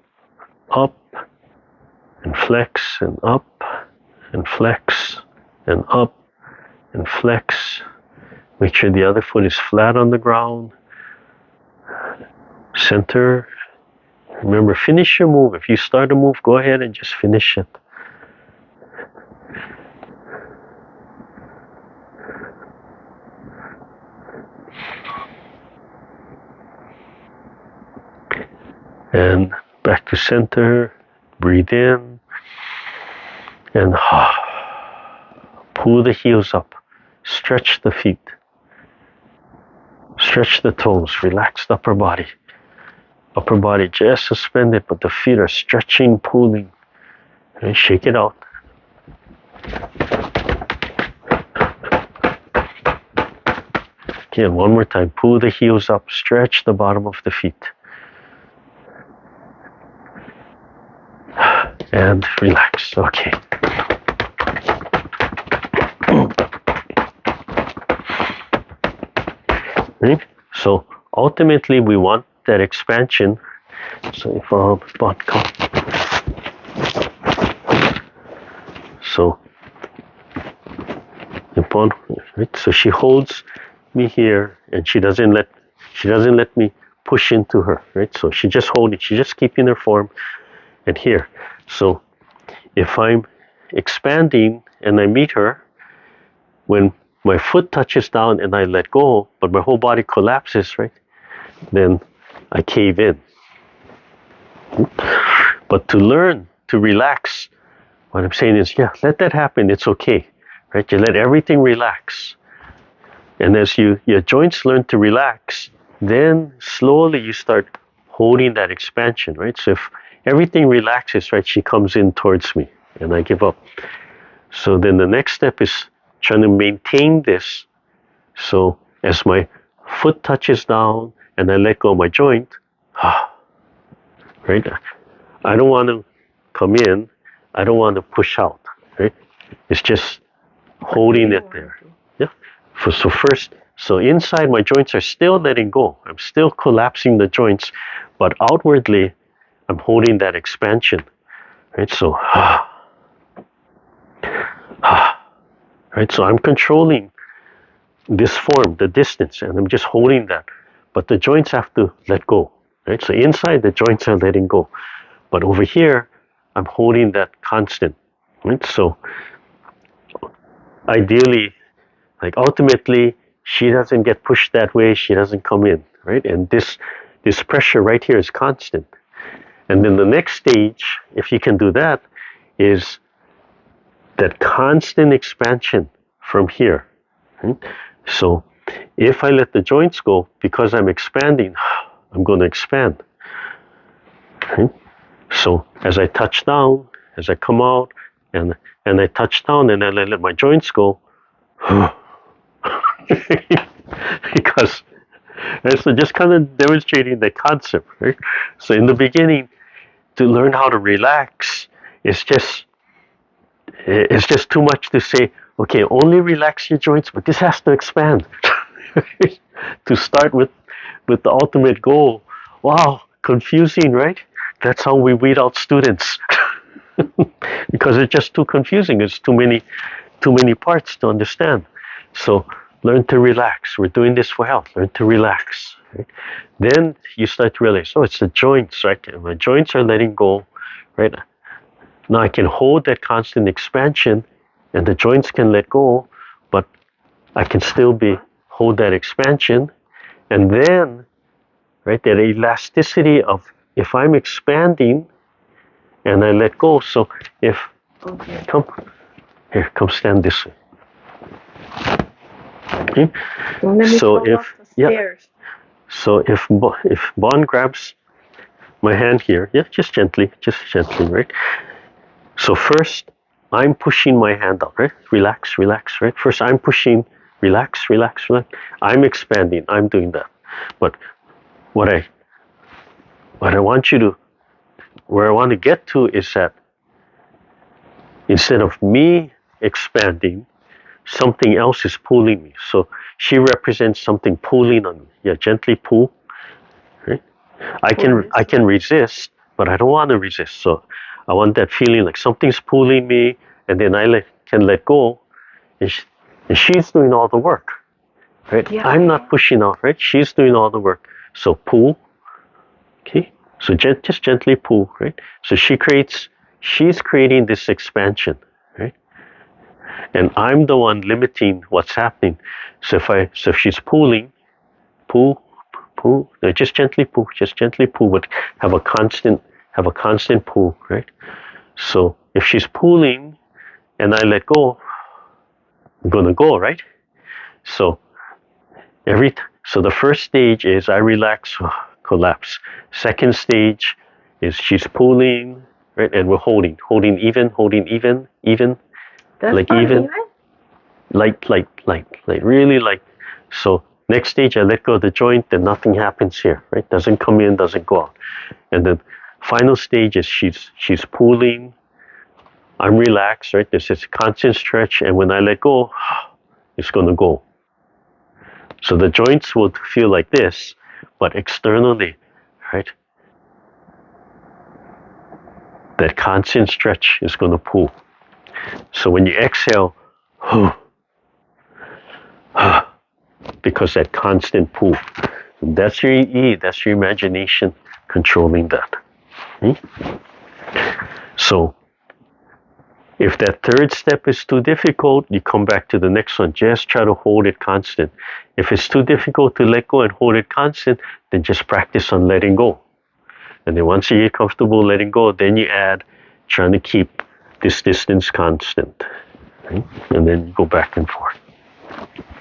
Up. And flex and up. And flex and up. And flex. Make sure the other foot is flat on the ground. Center. Remember, finish your move. If you start a move, go ahead and just finish it. And back to center. Breathe in. And pull the heels up. Stretch the feet. Stretch the toes. Relax the upper body. Upper body just suspended, but the feet are stretching, pulling. And shake it out. Again, one more time. Pull the heels up. Stretch the bottom of the feet. And relax. Okay. Right? So ultimately, we want that expansion. So if right? So she holds me here, and she doesn't let me push into her. Right? So she just holding. She's just keeping her form, and here. So if I'm expanding and I meet her, when my foot touches down and I let go, but my whole body collapses, right? Then I cave in. But to learn to relax, what I'm saying is, yeah, let that happen. It's okay, right? You let everything relax. And as your joints learn to relax, then slowly you start holding that expansion, right? So if everything relaxes, right, she comes in towards me and I give up. So then the next step is trying to maintain this. So as my foot touches down and I let go of my joint, right? I don't want to come in. I don't want to push out, right? It's just holding it there. Yeah. So inside my joints are still letting go. I'm still collapsing the joints, but outwardly I'm holding that expansion, right? So, right? So I'm controlling this form, the distance, and I'm just holding that. But the joints have to let go, right? So inside the joints are letting go, but over here I'm holding that constant, right? So ideally, like ultimately, she doesn't get pushed that way. She doesn't come in, right? And this pressure right here is constant. And then the next stage, if you can do that, is that constant expansion from here. Right? So if I let the joints go, because I'm expanding, I'm going to expand. Right? So as I touch down, as I come out, and I touch down, and I let my joints go, because so just kind of demonstrating the concept, right? So in the beginning, to learn how to relax, it's just too much to say, okay, only relax your joints, but this has to expand. To start with the ultimate goal. Wow, confusing, right? That's how we weed out students. Because it's just too confusing. It's too many parts to understand. So learn to relax. We're doing this for health. Learn to relax. Right? Then you start to realize, oh, it's the joints, right? And my joints are letting go, right? Now I can hold that constant expansion, and the joints can let go, but I can still hold that expansion, and then, right, that elasticity of if I'm expanding and I let go. So if come stand this way. Okay. So if Bon grabs my hand here, yeah, just gently, right? So first, I'm pushing my hand out, right? Relax, right? First, I'm pushing, relax. I'm expanding, I'm doing that. But what I want you to, where I want to get to is that instead of me expanding, something else is pulling me. So she represents something pulling on me. Yeah, gently pull. Right? I can resist, but I don't want to resist. So I want that feeling like something's pulling me, and then I can let go, and she's doing all the work. Right? Yeah. I'm not pushing out. Right? She's doing all the work. So pull. Okay. So just gently pull. Right? So she's creating this expansion. Right? And I'm the one limiting what's happening. So if she's pulling, pull, no, just gently pull, but have a constant pull, right? So if she's pulling and I let go, I'm gonna go, right? So so the first stage is I relax, collapse. Second stage is she's pulling, right? And we're holding even. That's like even, like really like. So next stage, I let go of the joint, then nothing happens here, right? Doesn't come in, doesn't go out. And then final stage is she's pulling. I'm relaxed, right? There's this constant stretch, and when I let go, it's gonna go. So the joints will feel like this, but externally, right? That constant stretch is gonna pull. So when you exhale, because that constant pull. That's your EE, that's your imagination controlling that. So if that third step is too difficult, you come back to the next one. Just try to hold it constant. If it's too difficult to let go and hold it constant, then just practice on letting go. And then once you get comfortable letting go, then you add trying to keep this distance constant. Right? And then you go back and forth.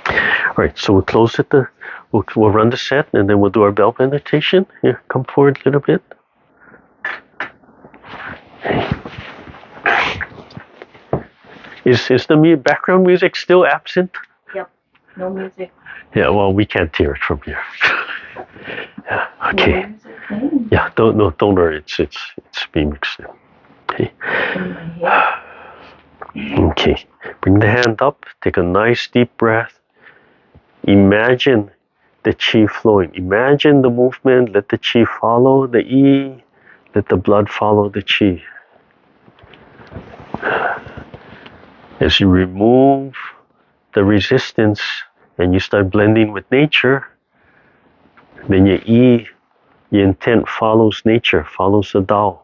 All right, so we'll close at we'll run the set, and then we'll do our bell meditation. Here, come forward a little bit. Okay. Is the background music still absent? Yep, no music. Yeah, well, we can't hear it from here. Yeah, okay. No music. Yeah, don't worry, it's being mixed in. Okay. Okay, bring the hand up, take a nice deep breath. Imagine the chi flowing. Imagine the movement, let the chi follow the E, let the blood follow the chi. As you remove the resistance and you start blending with nature, then your E, your intent follows nature, follows the Tao.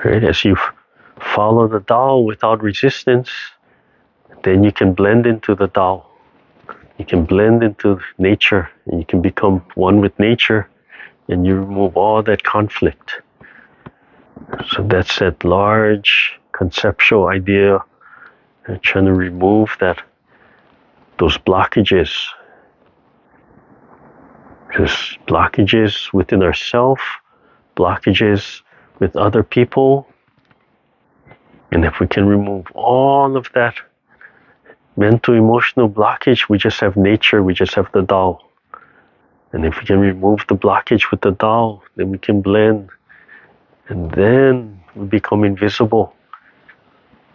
Right? As you follow the Tao without resistance, then you can blend into the Tao. You can blend into nature, and you can become one with nature, and you remove all that conflict. So that's that large conceptual idea, trying to remove those blockages. Just blockages within ourselves, blockages with other people. And if we can remove all of that mental, emotional blockage, we just have nature, we just have the Tao. And if we can remove the blockage with the Tao, then we can blend. And then we become invisible,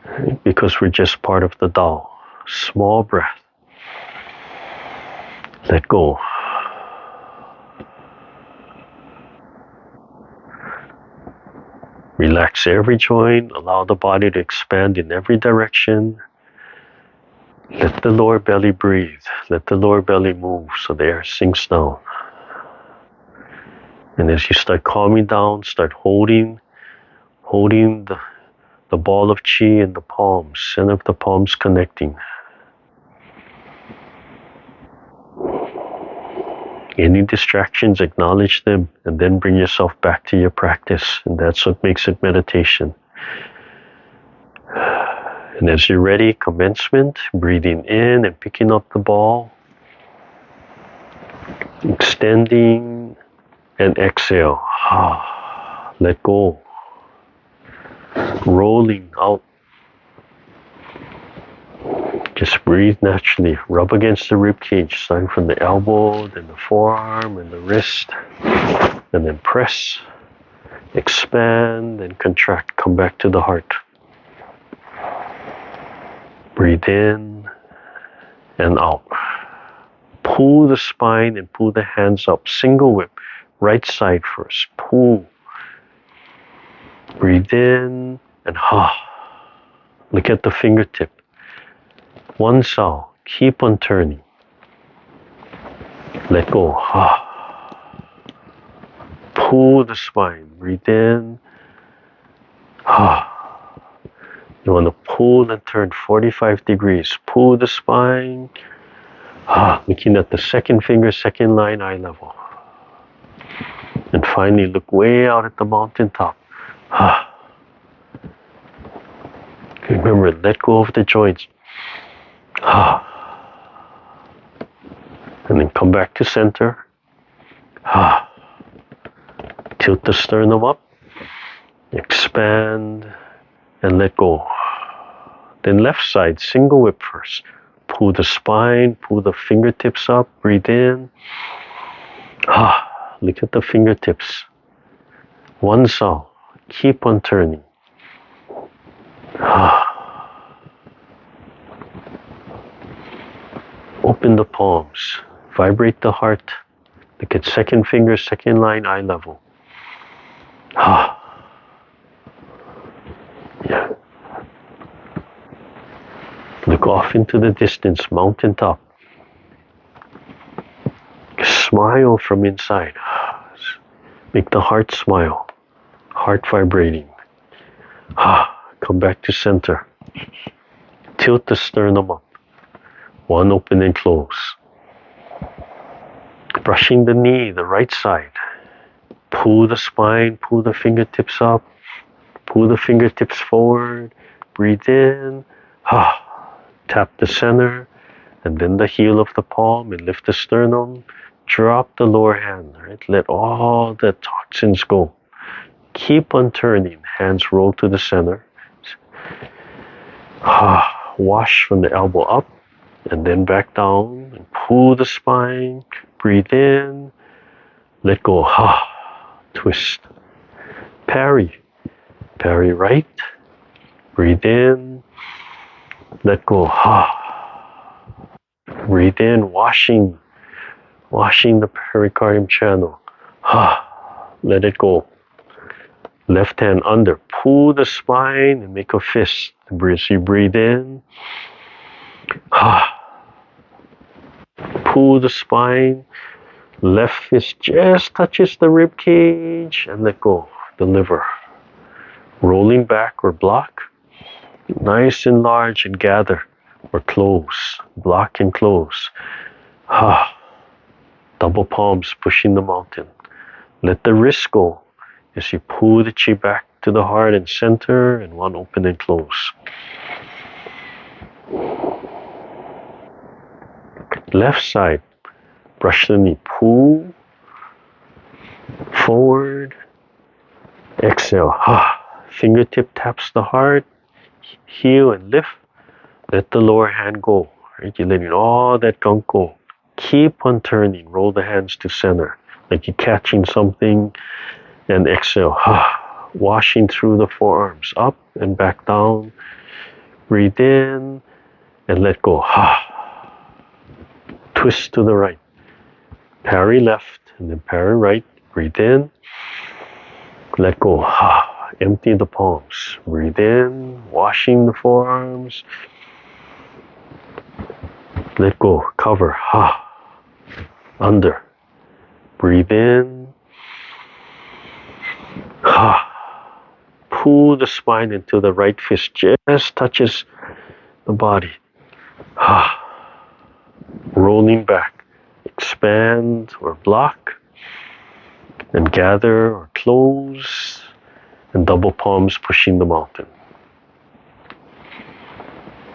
right? Because we're just part of the Tao. Small breath. Let go. Relax every joint, allow the body to expand in every direction. Let the lower belly breathe. Let the lower belly move so the air sinks down. And as you start calming down, start holding the ball of chi in the palms, center of the palms connecting. Any distractions, acknowledge them, and then bring yourself back to your practice. And that's what makes it meditation. And as you're ready, commencement, breathing in and picking up the ball, extending and exhale. Let go. Rolling out. Just breathe naturally. Rub against the rib cage, starting from the elbow, then the forearm and the wrist, and then press, expand, and contract. Come back to the heart. Breathe in and out. Pull the spine and pull the hands up. Single whip. Right side first. Pull. Breathe in and look at the fingertip. One sao. Keep on turning. Let go. Pull the spine. Breathe in. You want to pull and turn 45 degrees. Pull the spine. Looking at the second finger, second line, eye level. And finally, look way out at the mountaintop. Remember, let go of the joints. And then come back to center. Tilt the sternum up. Expand and let go. Then left side, single whip first. Pull the spine, pull the fingertips up, breathe in. Look at the fingertips. One sao. Keep on turning. Open the palms. Vibrate the heart. Look at second finger, second line, eye level. Yeah. Look off into the distance, mountaintop. Smile from inside. Make the heart smile. Heart vibrating. Come back to center. Tilt the sternum up. One open and close. Brushing the knee, the right side. Pull the spine, pull the fingertips up, pull the fingertips forward, breathe in, tap the center, and then the heel of the palm and lift the sternum, drop the lower hand, right? Let all the toxins go. Keep on turning, hands roll to the center. Wash from the elbow up and then back down and pull the spine, breathe in, let go, twist, parry right, breathe in, let go, breathe in, washing the pericardium channel, let it go. Left hand under, pull the spine and make a fist. As you breathe in, pull the spine, left fist just touches the rib cage and let go, the liver. Rolling back or block, nice and large and gather or close, block and close. Double palms pushing the mountain. Let the wrist go as you pull the chi back to the heart and center, and one open and close. Left side, brush the knee, pull, forward, exhale, fingertip taps the heart, heel and lift, let the lower hand go, right? You're letting all that gunk go. Keep on turning, roll the hands to center, like you're catching something, and exhale, washing through the forearms, up and back down, breathe in, and let go, twist to the right, parry left, and then parry right, breathe in, let go, empty the palms, breathe in, washing the forearms, let go, cover, under, breathe in, pull the spine into the right fist, just touches the body, rolling back, expand or block, and gather or close, and double palms pushing the mountain.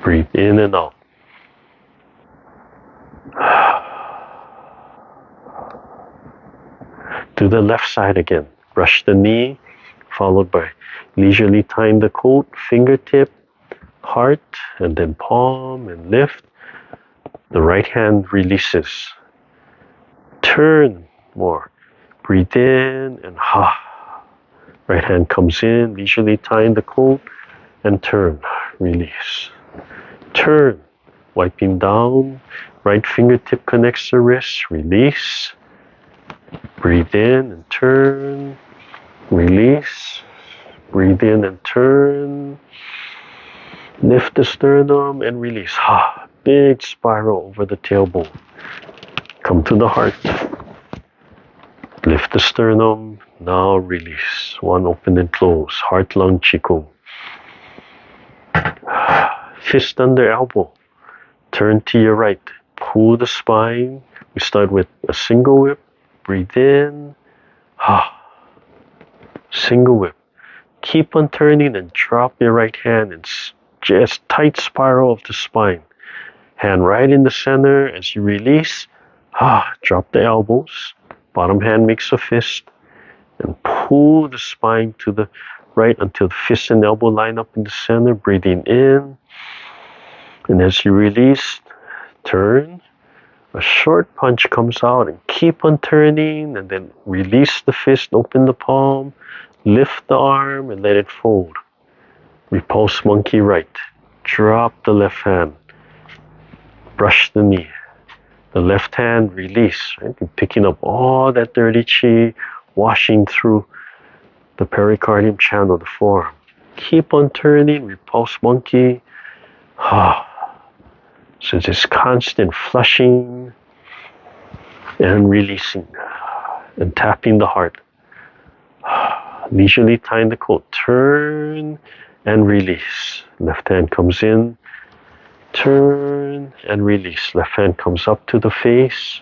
Breathe in and out. To the left side again. Brush the knee, followed by leisurely tying the coat, fingertip, heart, and then palm and lift. The right hand releases. Turn more. Breathe in and Right hand comes in, leisurely tying the coat, and turn, release. Turn, wiping down, right fingertip connects the wrist, release. Breathe in and turn, release. Breathe in and turn. Lift the sternum and release. Big spiral over the tailbone. Come to the heart. Lift the sternum. Now release. One open and close. Heart, lung, qigong. Fist under elbow. Turn to your right. Pull the spine. We start with a single whip. Breathe in. Single whip. Keep on turning and drop your right hand and just tight spiral of the spine. Hand right in the center as you release. Drop the elbows. Bottom hand makes a fist. And pull the spine to the right until the fist and elbow line up in the center. Breathing in. And as you release, turn. A short punch comes out and keep on turning, and then release the fist, open the palm, lift the arm and let it fold. Repulse monkey right. Drop the left hand. Brush the knee. The left hand release, right? You're picking up all that dirty chi, washing through the pericardium channel, the forearm. Keep on turning, repulse monkey. So just constant flushing and releasing and tapping the heart. Leisurely tying the coat. Turn and release. Left hand comes in. Turn and release. Left hand comes up to the face.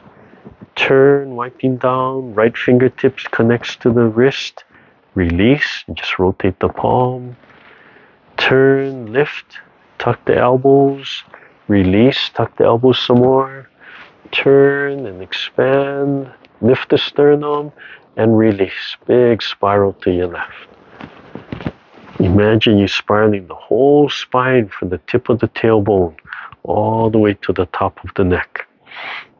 Turn, wiping down, right fingertips connects to the wrist. Release, just rotate the palm. Turn, lift, tuck the elbows. Release, tuck the elbows some more. Turn and expand. Lift the sternum and release. Big spiral to your left. Imagine you spiraling the whole spine from the tip of the tailbone all the way to the top of the neck.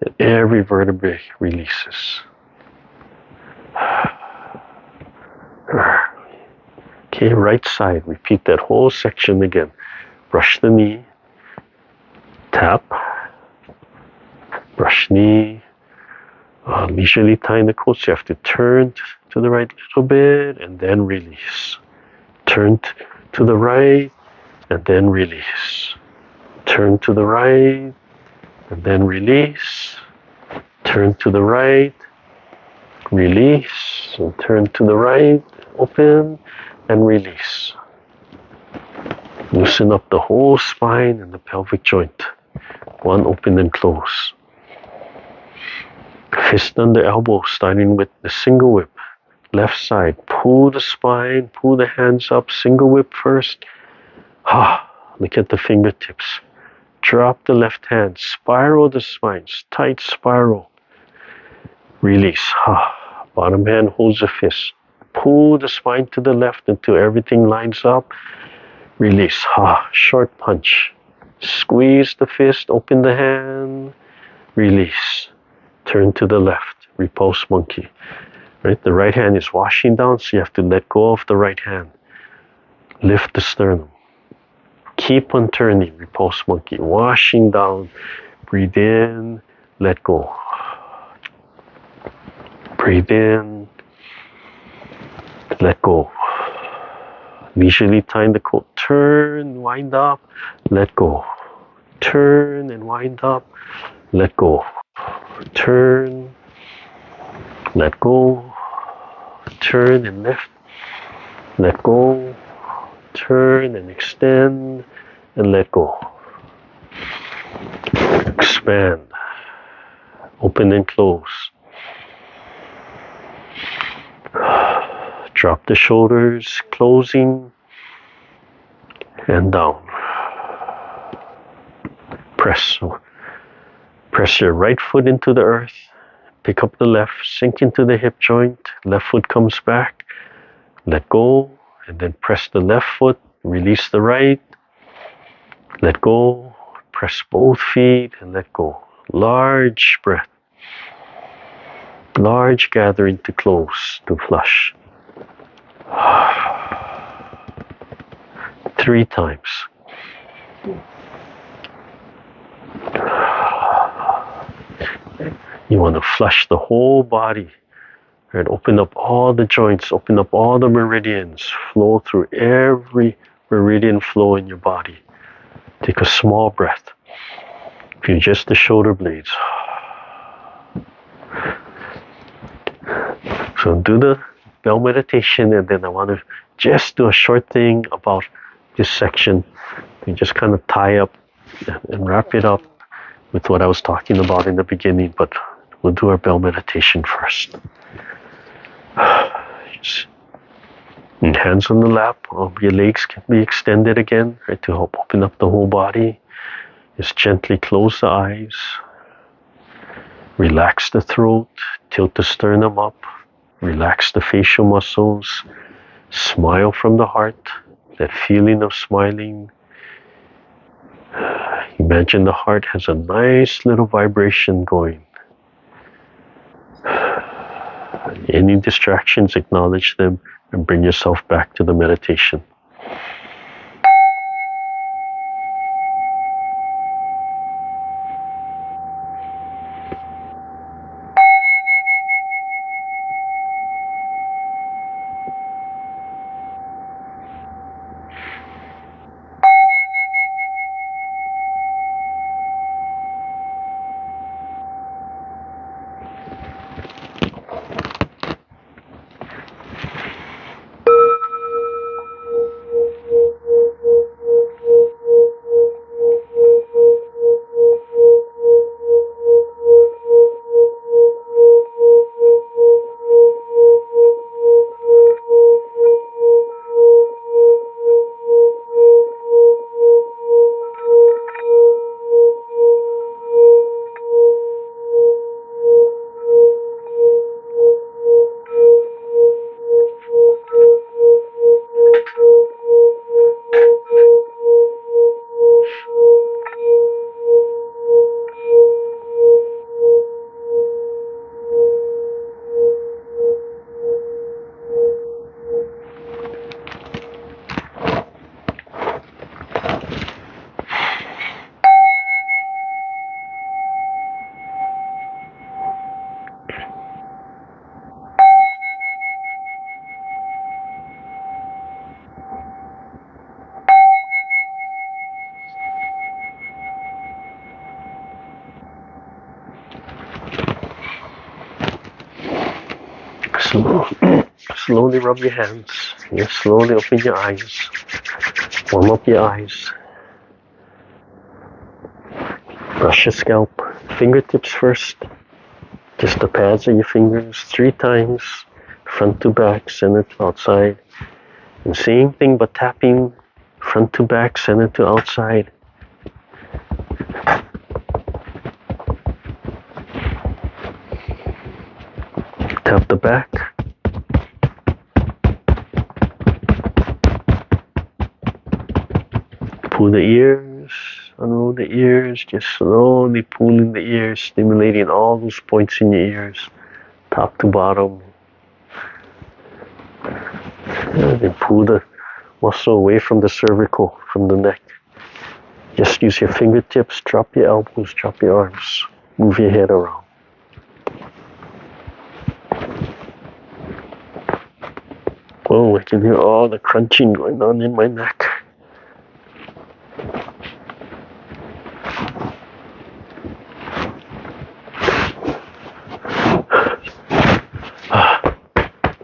And every vertebrae releases. Okay, right side. Repeat that whole section again. Brush the knee. Tap. Brush knee. Leisurely tying the coats. You have to turn to the right a little bit and then release. Turn to the right and then release. Turn to the right and then release. Turn to the right, release, and turn to the right, open, and release. Loosen up the whole spine and the pelvic joint. One open and close. Fist under elbow, starting with the single whip. Left side, pull the spine, pull the hands up, single whip first. Look at the fingertips. Drop the left hand, spiral the spine, tight spiral. Release. Bottom hand holds the fist. Pull the spine to the left until everything lines up. Release. Short punch. Squeeze the fist, open the hand. Release. Turn to the left. Repulse monkey. Right? The right hand is washing down, so you have to let go of the right hand. Lift the sternum. Keep on turning. Repulse monkey. Washing down. Breathe in. Let go. Breathe in. Let go. Leisurely tying the coat. Turn, wind up, let go. Turn and wind up, let go. Turn, let go. Turn and lift, let go. Turn and extend and let go. Expand. Open and close. Drop the shoulders, closing, and down. Press. Press your right foot into the earth. Pick up the left, sink into the hip joint. Left foot comes back. Let go, and then press the left foot. Release the right. Let go. Press both feet and let go. Large breath. Large gathering to close, to flush. 3 times. You want to flush the whole body. Right? Open up all the joints, open up all the meridians, flow through every meridian flow in your body. Take a small breath. Feel just the shoulder blades. So do the bell meditation, and then I want to just do a short thing about this section. You just kind of tie up and wrap it up with what I was talking about in the beginning, but we'll do our bell meditation first. Just, and hands on the lap, your legs can be extended again, right, to help open up the whole body. Just gently close the eyes. Relax the throat, tilt the sternum up. Relax the facial muscles. Smile from the heart. That feeling of smiling. Imagine the heart has a nice little vibration going. Any distractions, acknowledge them and bring yourself back to the meditation. Slowly rub your hands. Yeah, slowly open your eyes. Warm up your eyes. Brush your scalp. Fingertips first. Just the pads of your fingers 3 times. Front to back, center to outside. And same thing but tapping front to back, center to outside. Tap the back. Pull the ears, unroll the ears, just slowly pulling the ears, stimulating all those points in your ears, top to bottom. And then pull the muscle away from the cervical, from the neck. Just use your fingertips, drop your elbows, drop your arms, move your head around. Oh, I can hear all the crunching going on in my neck.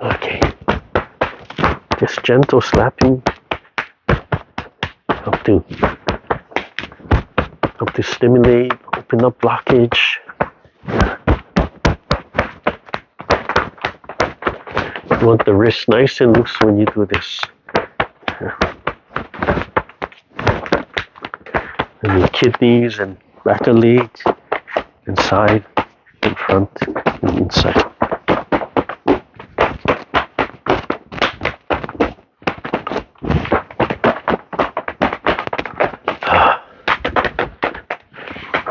Okay. Just gentle slapping up to stimulate, open up blockage. You want the wrist nice and loose when you do this. And your kidneys and back of leg, and side, and front, and inside.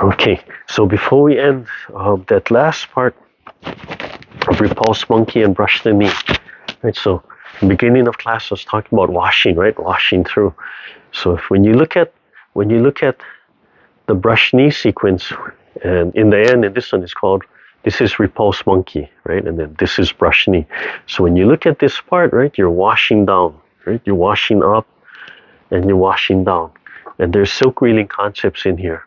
Okay, so before we end that last part of Repulse Monkey and Brush the Knee, right? So, in the beginning of class, I was talking about washing, right? Washing through. So, when you look at the brush knee sequence, and in the end, and this one is called, this is Repulse Monkey, right? And then this is brush knee. So when you look at this part, right, you're washing down, right? You're washing up and you're washing down. And there's silk reeling concepts in here,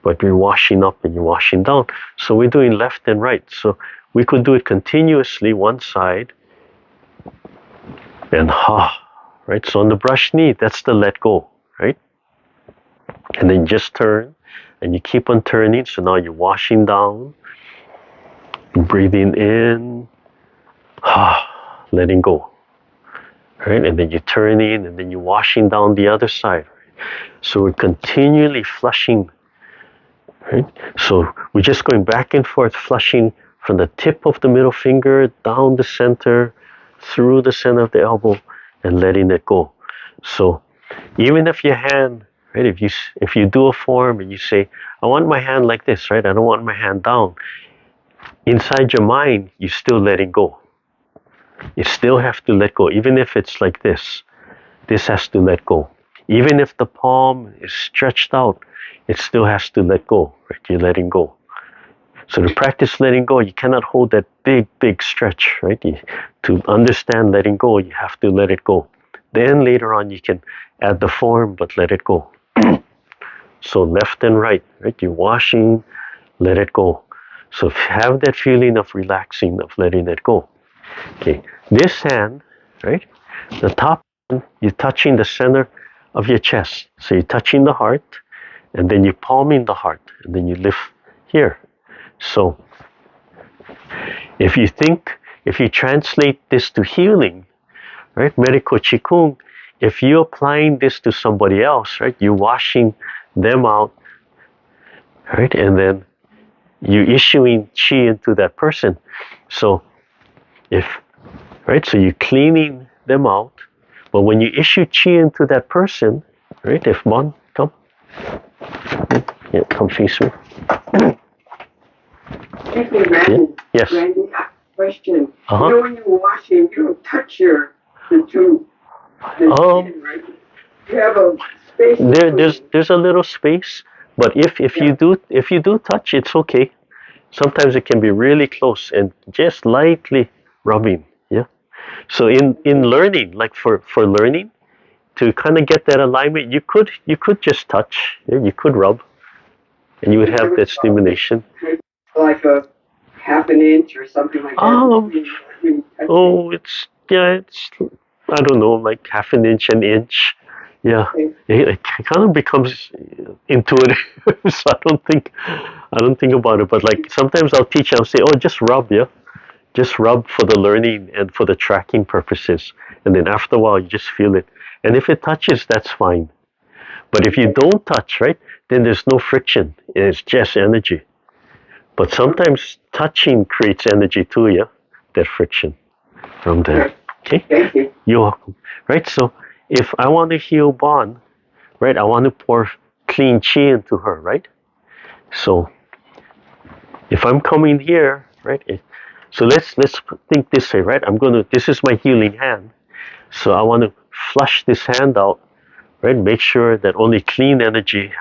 but you're washing up and you're washing down. So we're doing left and right. So we could do it continuously, one side, and right? So on the brush knee, that's the let go, right? And then just turn, and you keep on turning. So now you're washing down, breathing in, letting go, right? And then you're turning, and then you're washing down the other side. Right? So we're continually flushing, right? So we're just going back and forth, flushing from the tip of the middle finger down the center, through the center of the elbow, and letting it go. So even if your hand, right, if you do a form and you say, I want my hand like this, right? I don't want my hand down. Inside your mind, you're still letting go. You still have to let go, even if it's like this. This has to let go. Even if the palm is stretched out, it still has to let go, right? You're letting go. So to practice letting go, you cannot hold that big stretch, right? To understand letting go, you have to let it go. Then later on, you can add the form, but let it go. So left and right, right? You're washing, let it go. So have that feeling of relaxing, of letting it go. Okay, this hand, right? The top hand, you're touching the center of your chest. So you're touching the heart, and then you're palming the heart, and then you lift here. So if you translate this to healing, right? Medical Qigong, if you're applying this to somebody else, right? You're washing them out, right? And then you're issuing qi into that person. So so you're cleaning them out, but when you issue qi into that person, right? If Mon, come. Yeah, come face me. Yes. Randy, question. You know, when you're washing, you don't touch the chin, right? You have a space. There's a little space, but if you do touch, it's okay. Sometimes it can be really close and just lightly rubbing. Yeah. So in learning, like for learning, to kind of get that alignment, you could just touch. Yeah, you could rub, and you would have that stimulation. Like a half an inch or something like that. Oh, it's I don't know, like half an inch, an inch. Yeah, it kind of becomes intuitive. So I don't think about it. But like sometimes I'll teach. I'll say, oh, just rub, yeah, just rub for the learning and for the tracking purposes. And then after a while, you just feel it. And if it touches, that's fine. But if you don't touch, right, then there's no friction. It's just energy. But sometimes touching creates energy too, yeah, that friction from there. Okay, Thank you. you're welcome. Right, so if I want to heal Bon, right, I want to pour clean chi into her, right? So if I'm coming here, right, so let's think this way, right? This is my healing hand. So I want to flush this hand out, right? Make sure that only clean energy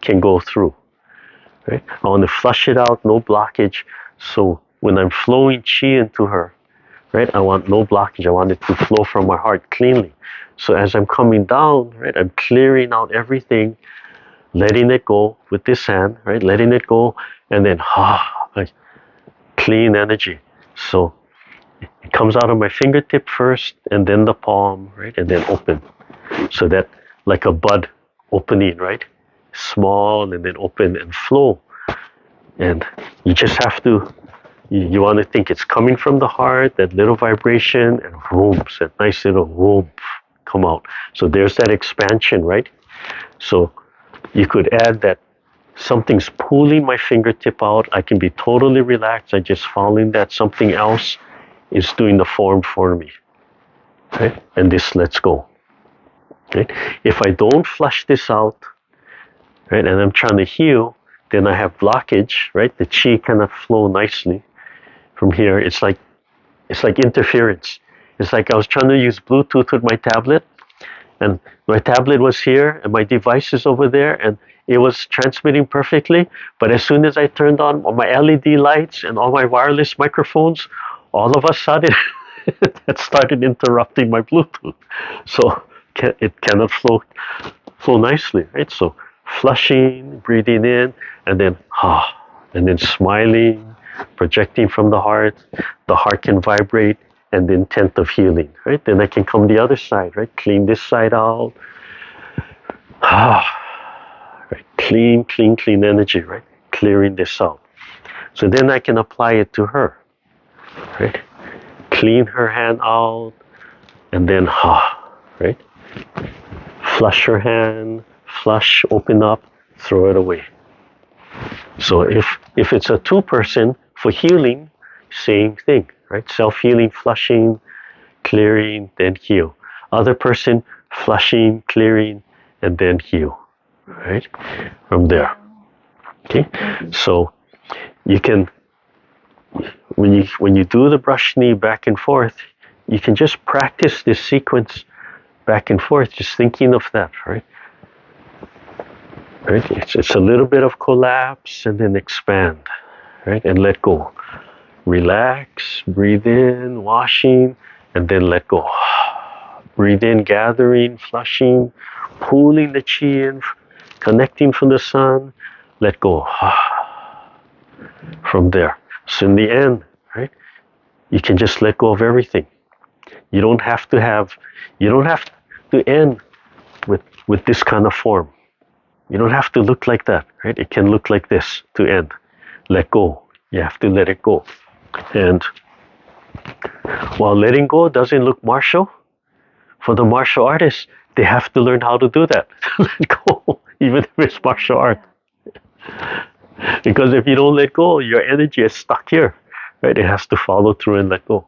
can go through, right? I want to flush it out, no blockage. So when I'm flowing chi into her, right, I want no blockage. I want it to flow from my heart cleanly. So as I'm coming down, right, I'm clearing out everything, letting it go with this hand, right, letting it go, and then like clean energy. So it comes out of my fingertip first, and then the palm, right, and then open. So that like a bud opening, right, small and then open and flow. And you just have to, you want to think it's coming from the heart, that little vibration, and whoops, that nice little whoop come out. So there's that expansion, right? So you could add that something's pulling my fingertip out. I can be totally relaxed. I just following that something else is doing the form for me, right? And this lets go. Right? If I don't flush this out, right, and I'm trying to heal, then I have blockage, right? The chi cannot flow nicely from here. It's like interference. It's like I was trying to use Bluetooth with my tablet, and my tablet was here, and my device is over there, and it was transmitting perfectly. But as soon as I turned on my LED lights and all my wireless microphones, all of a sudden, that started interrupting my Bluetooth. So it cannot flow nicely, right? So flushing, breathing in, and then smiling, projecting from the heart can vibrate, and the intent of healing, right? Then I can come the other side, right? Clean this side out. Right? Clean energy, right? Clearing this out. So then I can apply it to her, right? Clean her hand out, and then right? Flush her hand, flush, open up, throw it away. So if it's a two-person, for healing, same thing, right? Self-healing, flushing, clearing, then heal. Other person, flushing, clearing, and then heal, right? From there. Okay? So you can, when you do the brush knee back and forth, you can just practice this sequence back and forth, just thinking of that, right? Right? It's a little bit of collapse and then expand, right? And let go. Relax, breathe in, washing, and then let go. Breathe in, gathering, flushing, pulling the chi in, connecting from the sun, let go. From there. So in the end, right, you can just let go of everything. You don't have to end with this kind of form. You don't have to look like that, right? It can look like this to end. Let go. You have to let it go. And while letting go doesn't look martial, for the martial artists, they have to learn how to do that. Let go, even if it's martial art. Because if you don't let go, your energy is stuck here, right? It has to follow through and let go.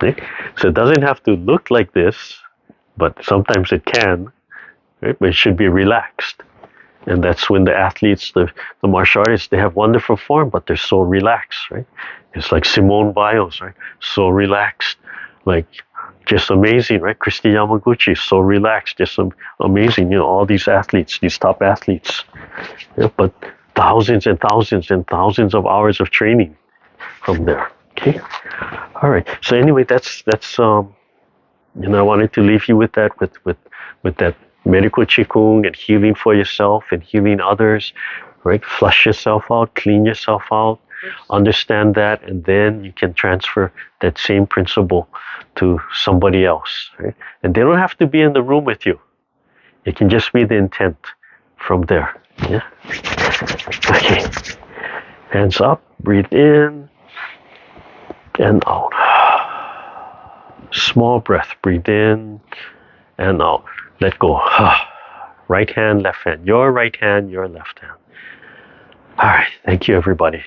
Right? So it doesn't have to look like this, but sometimes it can, right? But it should be relaxed. And that's when the athletes, the martial artists, they have wonderful form, but they're so relaxed, right? It's like Simone Biles, right? So relaxed, like just amazing, right? Christy Yamaguchi, so relaxed, just amazing. You know, all these athletes, these top athletes, but thousands and thousands and thousands of hours of training from there. Okay, all right. So anyway, that's I wanted to leave you with that, with that medical Qigong and healing for yourself and healing others, right? Flush yourself out, clean yourself out, understand that, and then you can transfer that same principle to somebody else, right? And they don't have to be in the room with you. It can just be the intent from there. Yeah. Okay. Hands up, breathe in and out. Small breath, breathe in and out. Let go. Right hand, left hand. Your right hand, your left hand. All right. Thank you, everybody.